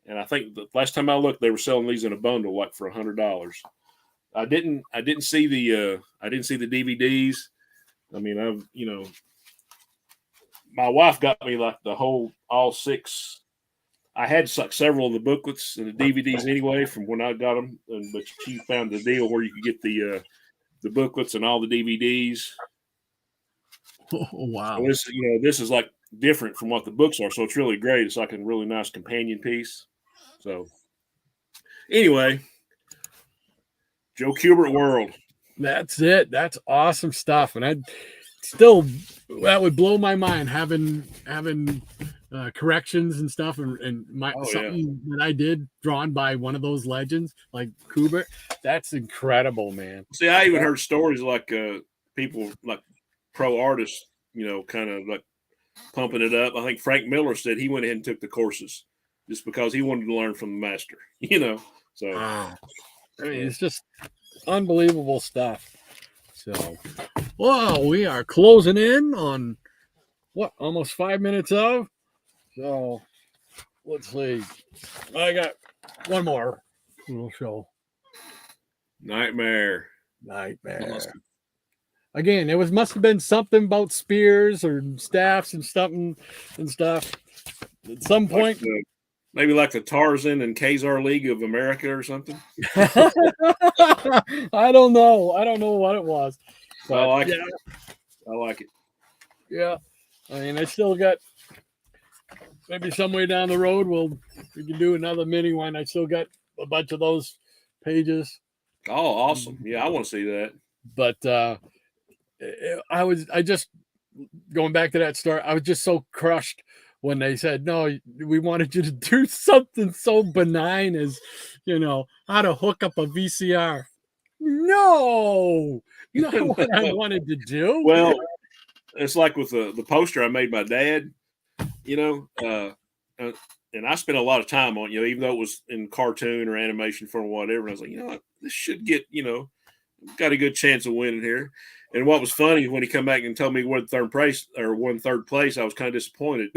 B: And I think the last time I looked, they were selling these in a bundle, like for $100. I didn't see the DVDs. I mean, my wife got me like all 6. I had like several of the booklets and the DVDs anyway from when I got them, but she found the deal where you could get the booklets and all the DVDs.
A: Oh wow!
B: So this is like different from what the books are, so it's really great. It's like a really nice companion piece. So anyway, Joe Kubert World.
A: That's it. That's awesome stuff, and that would blow my mind having corrections and stuff, and something that I did drawn by one of those legends like Kubert. That's incredible, man.
B: See, I even heard stories like people like pro artists, kind of like pumping it up. I think Frank Miller said he went ahead and took the courses just because he wanted to learn from the master. So
A: wow. I mean, it's just unbelievable stuff. So, well, we are closing in on almost 5 minutes of. So, let's see. I got one more little show.
B: Nightmare.
A: Again, it must have been something about spears or staffs and stuff. At some point,
B: maybe like the Tarzan and Khazar League of America or something.
A: I don't know what it was. But,
B: I like it. I like it.
A: Yeah. I mean, I still got maybe somewhere down the road we can do another mini one. I still got a bunch of those pages.
B: Oh, awesome. Yeah, I want to see that.
A: But I just going back to that story. I was just so crushed when they said, no, we wanted you to do something so benign as, how to hook up a VCR. No, not what I wanted to do.
B: Well, it's like with the poster I made my dad, and I spent a lot of time on, even though it was in cartoon or animation form or whatever. And I was like, what, this should get, got a good chance of winning here. And what was funny when he come back and told me won third place, I was kind of disappointed.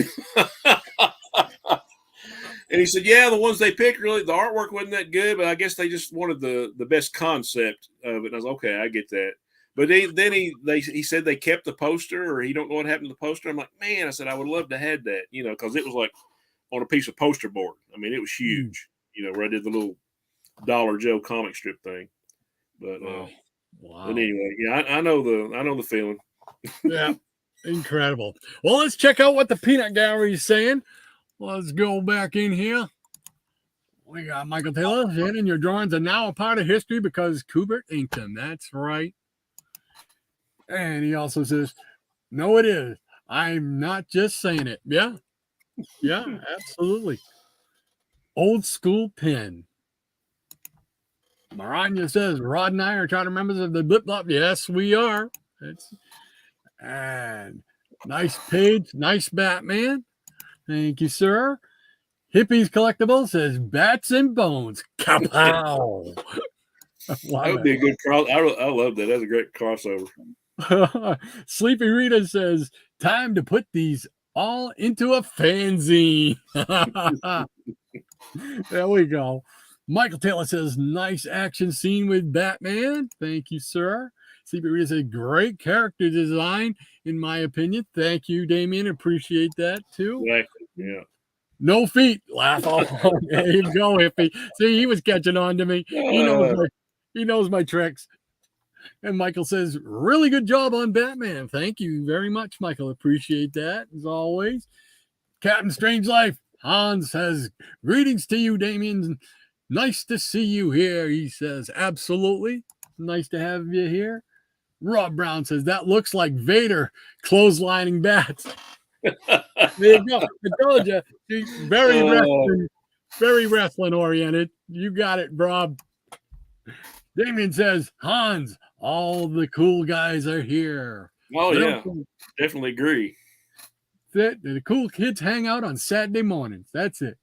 B: And he said, yeah, the ones they picked, really, the artwork wasn't that good, but I guess they just wanted the best concept of it. And I was like, okay, I get that. But then he said they kept the poster, or he don't know what happened to the poster. I'm like, man, I said, I would love to have that, because it was like on a piece of poster board. I mean, it was huge, where I did the little Dollar Joe comic strip thing. But
A: wow.
B: But anyway, yeah, I know the feeling.
A: Yeah, incredible. Well, let's check out what the peanut gallery is saying. Let's go back in here. We got Michael Taylor. Shannon, your drawings are now a part of history because Kubert inked them. That's right. And he also says, no, it is. I'm not just saying it. Yeah. Yeah, absolutely. Old school pen. Maranya says, Rod and I are charter members of the Blip Blop. Yes, we are. And nice page. Nice Batman. Thank you, sir. Hippies Collectible says, bats and bones. Kapow.
B: That would be a good cross. I love that. That's a great crossover.
A: Sleepy Rita says, time to put these all into a fanzine. There we go. Michael Taylor says, nice action scene with Batman. Thank you, sir. Sleepy Rita says, great character design, in my opinion. Thank you, Damien. Appreciate that, too.
B: Exactly. Yeah.
A: No feet. Laugh all along. There you go, hippie. See, he was catching on to me. He knows my tricks. And Michael says, really good job on Batman. Thank you very much, Michael. Appreciate that, as always. Captain Strange Life. Hans says, greetings to you, Damien. Nice to see you here, he says. Absolutely. Nice to have you here. Rob Brown says, that looks like Vader clotheslining bats. There you go. I told you. She's very wrestling oriented. You got it, Rob. Damien says, Hans, all the cool guys are here.
B: Oh, yeah. Definitely agree.
A: That's it. The cool kids hang out on Saturday mornings. That's it.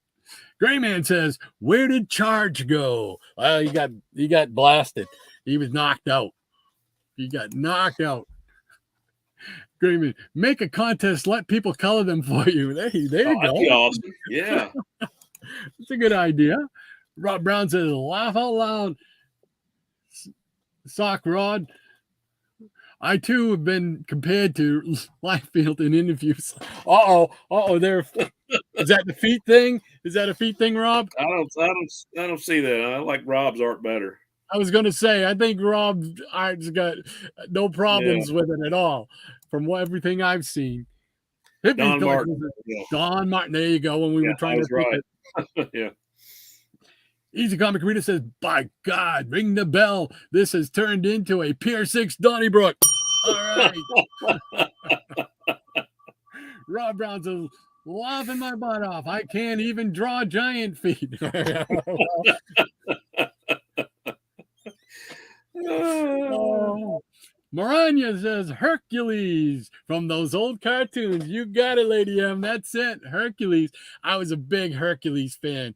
A: Gray Man says, where did Charge go? Well, he got blasted. He was knocked out. He got knocked out. Gray Man, make a contest. Let people color them for you. There you go.
B: That'd be awesome. Yeah.
A: That's a good idea. Rob Brown says, laugh out loud. Sock Rod. I too have been compared to Liefeld in interviews. There. Is that the feet thing? Is that a feet thing, Rob?
B: I don't see that. I like Rob's art better.
A: I was going to say, I think Rob's art's got no problems with it at all, from everything I've seen.
B: Don Martin.
A: Don Martin. There you go. When we were trying to
B: right.
A: it.
B: Yeah.
A: Easy Comic Reader says, by God, ring the bell. This has turned into a Pier 6 Donnybrook. All right. Rob Brown says, laughing my butt off. I can't even draw giant feet. Maranya says, Hercules from those old cartoons. You got it, Lady M. That's it. Hercules. I was a big Hercules fan.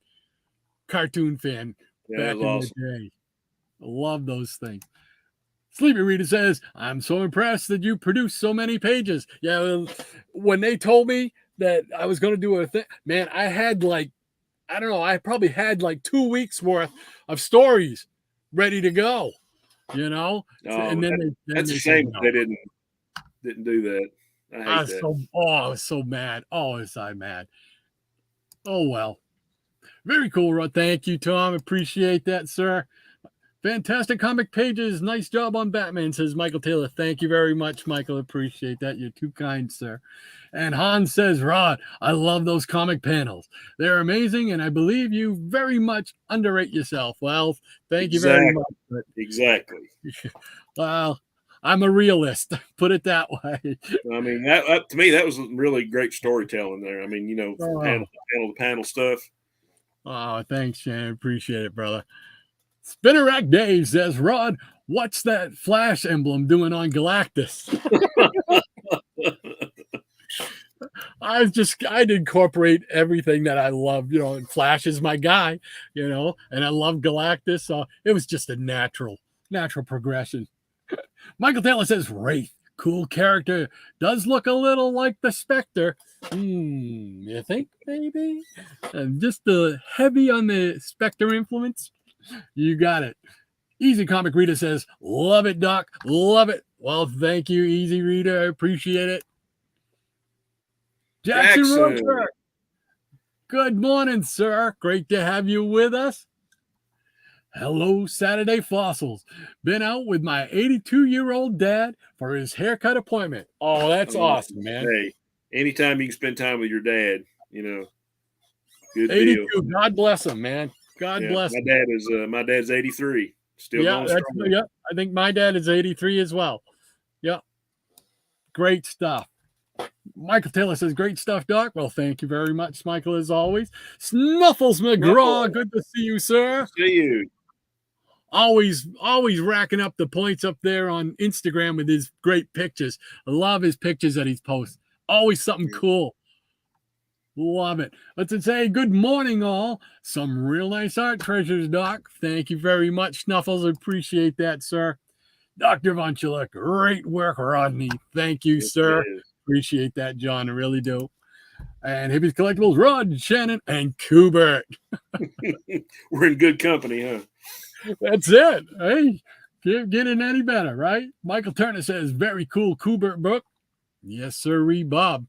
A: Cartoon fan back in the day. I love those things. Sleepy Rita says, I'm so impressed that you produced so many pages. Yeah, when they told me that I was going to do a thing, man, I had I probably had 2 weeks worth of stories ready to go, and then
B: that's a shame they didn't do that. I hate that.
A: I was so mad. Oh, was I mad. Oh, well. Very cool, Rod. Thank you, Tom. Appreciate that, sir. Fantastic comic pages. Nice job on Batman, says Michael Taylor. Thank you very much, Michael. Appreciate that. You're too kind, sir. And Hans says, Rod, I love those comic panels. They're amazing, and I believe you very much underrate yourself. Well, thank you very much.
B: Exactly.
A: Well,
B: I'm
A: a realist. Put it that way.
B: I mean, that to me, that was really great storytelling there. I mean,
A: Oh,
B: panel stuff.
A: oh, thanks, Shannon. Appreciate it, brother. Spinner Rack Dave says, Rod, what's that Flash emblem doing on Galactus? I'd incorporate everything that I love, and Flash is my guy, and I love Galactus. So it was just a natural progression. Michael Taylor says, Wraith, cool character, does look a little like the Spectre. You think maybe? And just the heavy on the Spectre influence. You got it. Easy Comic Reader says, love it, Doc. Love it. Well, thank you, Easy Reader. I appreciate it. Jackson Roker. Good morning, sir. Great to have you with us. Hello, Saturday Fossils. Been out with my 82-year-old dad for his haircut appointment. Oh, that's awesome, man.
B: Hey, anytime you can spend time with your dad, good
A: 82.
B: deal.
A: God bless him, man. God bless him.
B: My dad's 83. Still going strong.
A: Yeah, I think my dad is 83 as well. Yep. Great stuff. Michael Taylor says, great stuff, Doc. Well, thank you very much, Michael, as always. Snuffles McGraw, good to see you, sir.
B: See you.
A: Always racking up the points up there on Instagram with his great pictures. I love his pictures that he's posts. Always something cool. Love it. Let's say good morning, all. Some real nice art treasures, Doc. Thank you very much, Snuffles. I appreciate that, sir. Dr. Vonchula, great work, Rodney. Thank you, sir. Appreciate that, John. I really do. And Hippies Collectibles, Rod, Shannon, and Kubert.
B: We're in good company, huh?
A: That's it. Hey, can't get it any better, right? Michael Turner says, very cool Kubert book. Yes, sir, Bob.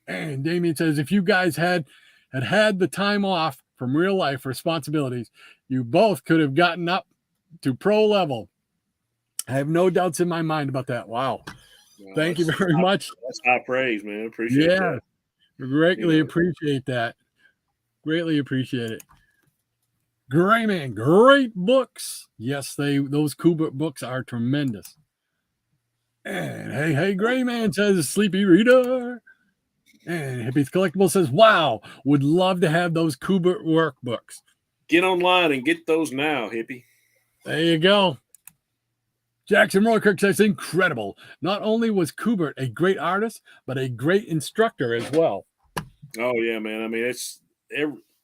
A: And Damien says, if you guys had the time off from real life responsibilities, you both could have gotten up to pro level. I have no doubts in my mind about that. Wow. Thank you very much.
B: That's high praise, man. Appreciate that.
A: Greatly appreciate that. Greatly appreciate it. Gray Man, great books. Yes, those Kubert books are tremendous. And hey, Gray Man says, Sleepy Reader. And Hippies Collectible says, wow, would love to have those Kubert workbooks.
B: Get online and get those now, Hippie.
A: There you go. Jackson Roykirk says, incredible. Not only was Kubert a great artist, but a great instructor as well.
B: Oh, yeah, man. I mean, it's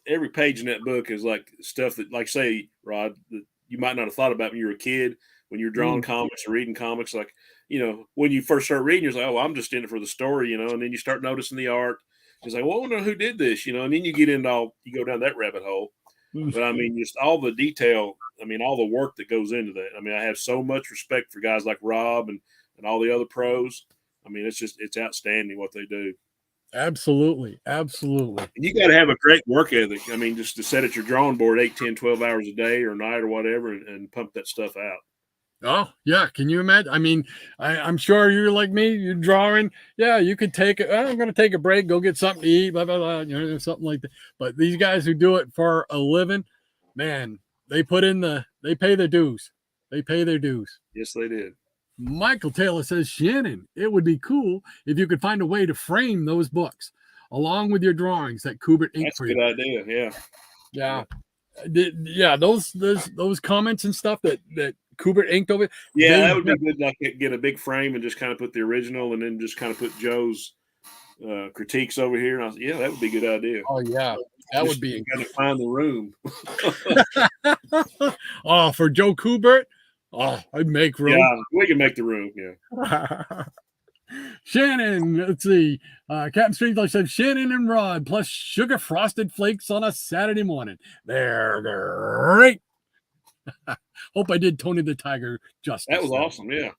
B: every page in that book is like stuff that, like, say, Rod, that you might not have thought about when you were a kid, when you're drawing comics or reading comics. Like, when you first start reading, you're like, oh, I'm just in it for the story, and then you start noticing the art. It's like, well, I wonder who did this, and then you get into you go down that rabbit hole. But I mean, just all the detail, I mean, all the work that goes into that. I mean, I have so much respect for guys like Rob and all the other pros. I mean, it's outstanding what they do.
A: Absolutely. Absolutely.
B: And you got to have a great work ethic. I mean, just to sit at your drawing board 8, 10, 12 hours a day or night or whatever and pump that stuff out.
A: Oh, yeah. Can you imagine? I mean, I'm sure you're like me. You're drawing. Yeah, you could take it. I'm going to take a break, go get something to eat, blah, blah, blah, something like that. But these guys who do it for a living, man, they pay their dues. They pay their dues.
B: Yes, they did.
A: Michael Taylor says, Shannon, it would be cool if you could find a way to frame those books along with your drawings that Kubert inked for you.
B: That's a good idea. Yeah.
A: Yeah. Those comments and stuff that Kubert inked over.
B: Yeah, that would be good. Like get a big frame and just kind of put the original, and then just kind of put Joe's critiques over here. And yeah, that would be a good idea.
A: Oh yeah, that would be.
B: Got to find the room.
A: Oh, for Joe Kubert. Oh, I'd make room.
B: Yeah, we can make the room. Yeah.
A: Shannon, let's see. Captain Strangelove said Shannon and Rod plus sugar frosted flakes on a Saturday morning. They're great. Hope I did Tony the Tiger justice.
B: That was awesome. Yeah.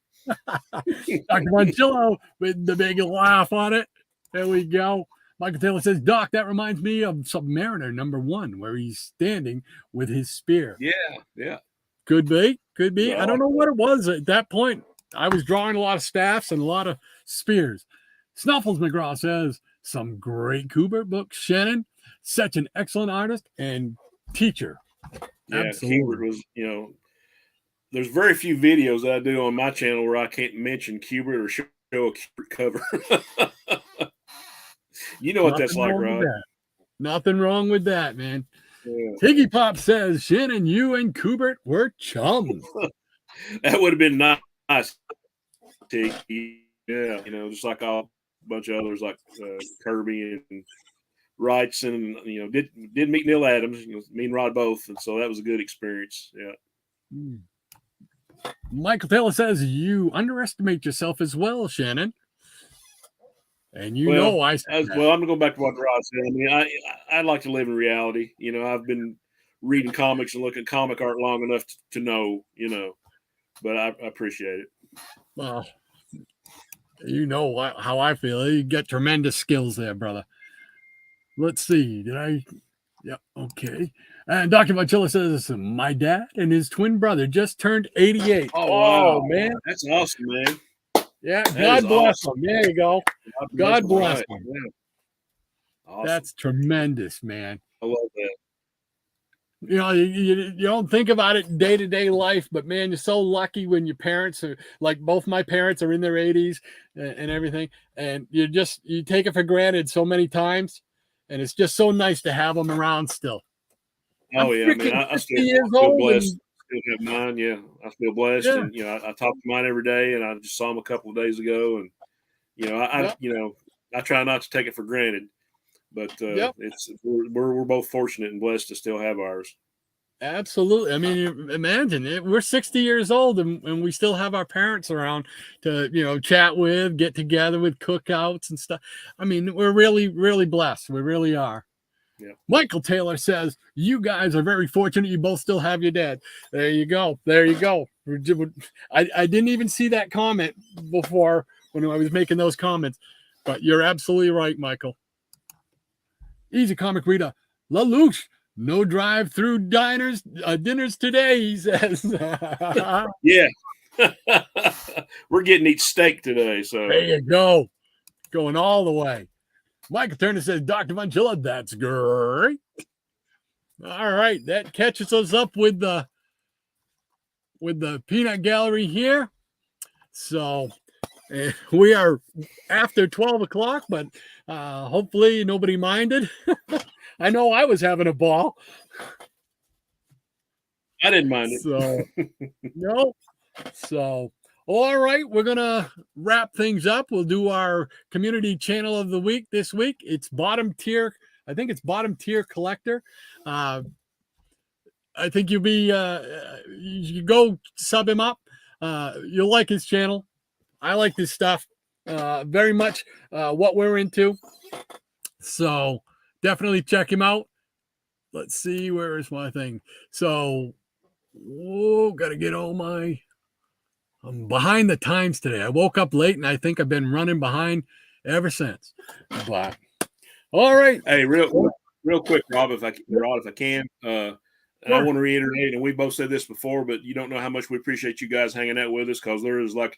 A: Dr. Montillo with the big laugh on it. There we go. Michael Taylor says, Doc, that reminds me of Submariner #1, where he's standing with his spear.
B: Yeah.
A: Could be.
B: Yeah.
A: I don't know what it was at that point. I was drawing a lot of staffs and a lot of spears. Snuffles McGraw says, some great Kubert books. Shannon, such an excellent artist and teacher.
B: Yeah, Kubert was, there's very few videos that I do on my channel where I can't mention Cubert or show a Cubert cover. You know what that's like, Rod.
A: Nothing wrong with that, man.
B: Yeah.
A: Tiggy Pop says, Shannon, you and Kubert were chums.
B: That would have been nice. Tiggy. Yeah, you know, just like a bunch of others like Kirby and Wrightson, and you know, did meet Neil Adams. You know, me and Rod both, and so that was a good experience. Yeah.
A: Michael Taylor says you underestimate yourself as well, Shannon. And I'm
B: gonna go back to what Rod said. I mean, I like to live in reality. You know, I've been reading comics and looking at comic art long enough to know, you know, but I appreciate it.
A: Well, you know how I feel. You get tremendous skills there, brother. Let's see. Yep. Okay. And Dr. Vanchilla says, my dad and his twin brother just turned 88.
B: Oh, wow. Man. That's awesome, man.
A: Yeah. God bless them. There you go. God bless them.
B: Yeah. Awesome.
A: That's tremendous, man.
B: I love that.
A: You know, you don't think about it day-to-day life, but man, you're so lucky when your parents are like both my parents are in their 80s and everything. And you take it for granted so many times. And it's just so nice to have them around still.
B: Oh, yeah. I mean, I still feel blessed. Still have mine. Yeah. I feel blessed. Yeah. And, you know, I talk to mine every day, and I just saw them a couple of days ago. And, you know, I try not to take it for granted. But we're both fortunate and blessed to still have ours.
A: Absolutely. I mean, imagine it. We're 60 years old and we still have our parents around to, you know, chat with, get together with cookouts and stuff. I mean, we're really, really blessed. We really are. Yeah. Michael Taylor says, you guys are very fortunate. You both still have your dad. There you go. There you go. I didn't even see that comment before when I was making those comments, but you're absolutely right, Michael. Easy Comic Reader. LaLouche. No drive-through dinners today, he says.
B: Yeah. We're getting to eat steak today. So
A: there you go. Going all the way. Michael Turner says, Dr. Vanchilla, that's great. All right. That catches us up with the peanut gallery here. So we are after 12 o'clock, but hopefully nobody minded. I know I was having a ball.
B: I didn't mind it.
A: So, no. So, all right. We're going to wrap things up. We'll do our community channel of the week this week. It's bottom tier. I think it's bottom tier collector. I think you go sub him up. You'll like his channel. I like this stuff very much, what we're into. So, definitely check him out. Let's see, where is my thing? So, gotta get I'm behind the times today. I woke up late and I think I've been running behind ever since. But all right.
B: Hey, real quick, Rob, if I can. And I want to reiterate, and we both said this before, but you don't know how much we appreciate you guys hanging out with us, because there is like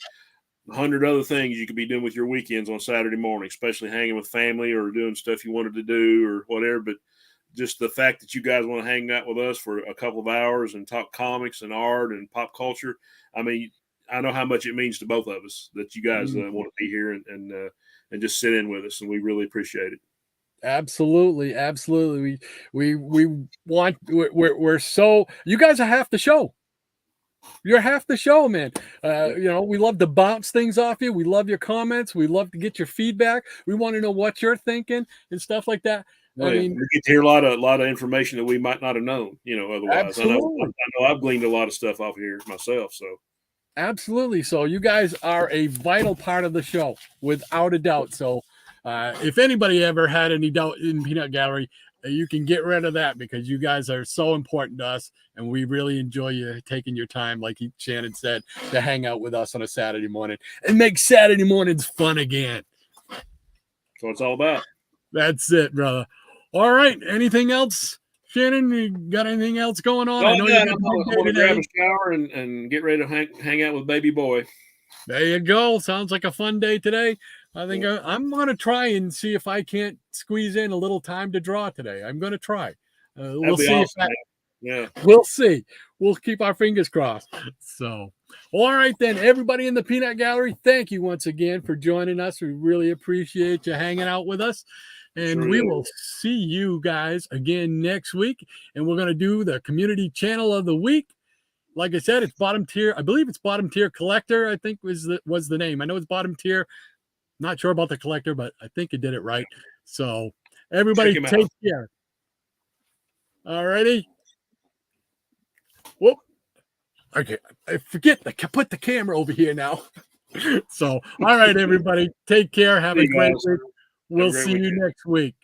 B: 100 other things you could be doing with your weekends on Saturday morning, especially hanging with family or doing stuff you wanted to do or whatever. But just the fact that you guys want to hang out with us for a couple of hours and talk comics and art and pop culture. I mean, I know how much it means to both of us that you guys want to be here and just sit in with us, and we really appreciate it.
A: Absolutely. We're so, you guys are half the show. You're half the show, man. You know, we love to bounce things off you. We love your comments. We love to get your feedback. We want to know what you're thinking and stuff like that.
B: I mean, we get to hear a lot of information that we might not have known, you know, otherwise. Absolutely. I know I've gleaned a lot of stuff off here myself. So
A: absolutely. So you guys are a vital part of the show, without a doubt. So if anybody ever had any doubt in Peanut Gallery, you can get rid of that, because you guys are so important to us, and we really enjoy you taking your time, like Shannon said, to hang out with us on a Saturday morning and make Saturday mornings fun again.
B: That's what it's all about.
A: That's it, brother. All right. Anything else, Shannon? You got anything else going on?
B: I know I'm going to grab a shower and get ready to hang out with baby boy.
A: There you go. Sounds like a fun day today. I think I'm going to try and see if I can't squeeze in a little time to draw today. I'm going to try. We'll see.
B: Awesome, Yeah.
A: We'll see. We'll keep our fingers crossed. So, all right, then, everybody in the Peanut Gallery, thank you once again for joining us. We really appreciate you hanging out with us. And
B: Sure
A: we
B: do.
A: will see you guys again next week. And we're going to do the community channel of the week. Like I said, it's bottom tier. I believe it's bottom tier collector, I think was the name. I know it's bottom tier. Not sure about the collector, but I think it did it right. So, everybody
B: Check him
A: take
B: out.
A: care. All righty. Whoop. Okay, I forget to put the camera over here now. So, all right, everybody, take care. Have
B: See
A: a
B: you
A: great
B: guys.
A: week.
B: Have a
A: We'll
B: great
A: see you
B: weekend.
A: next week.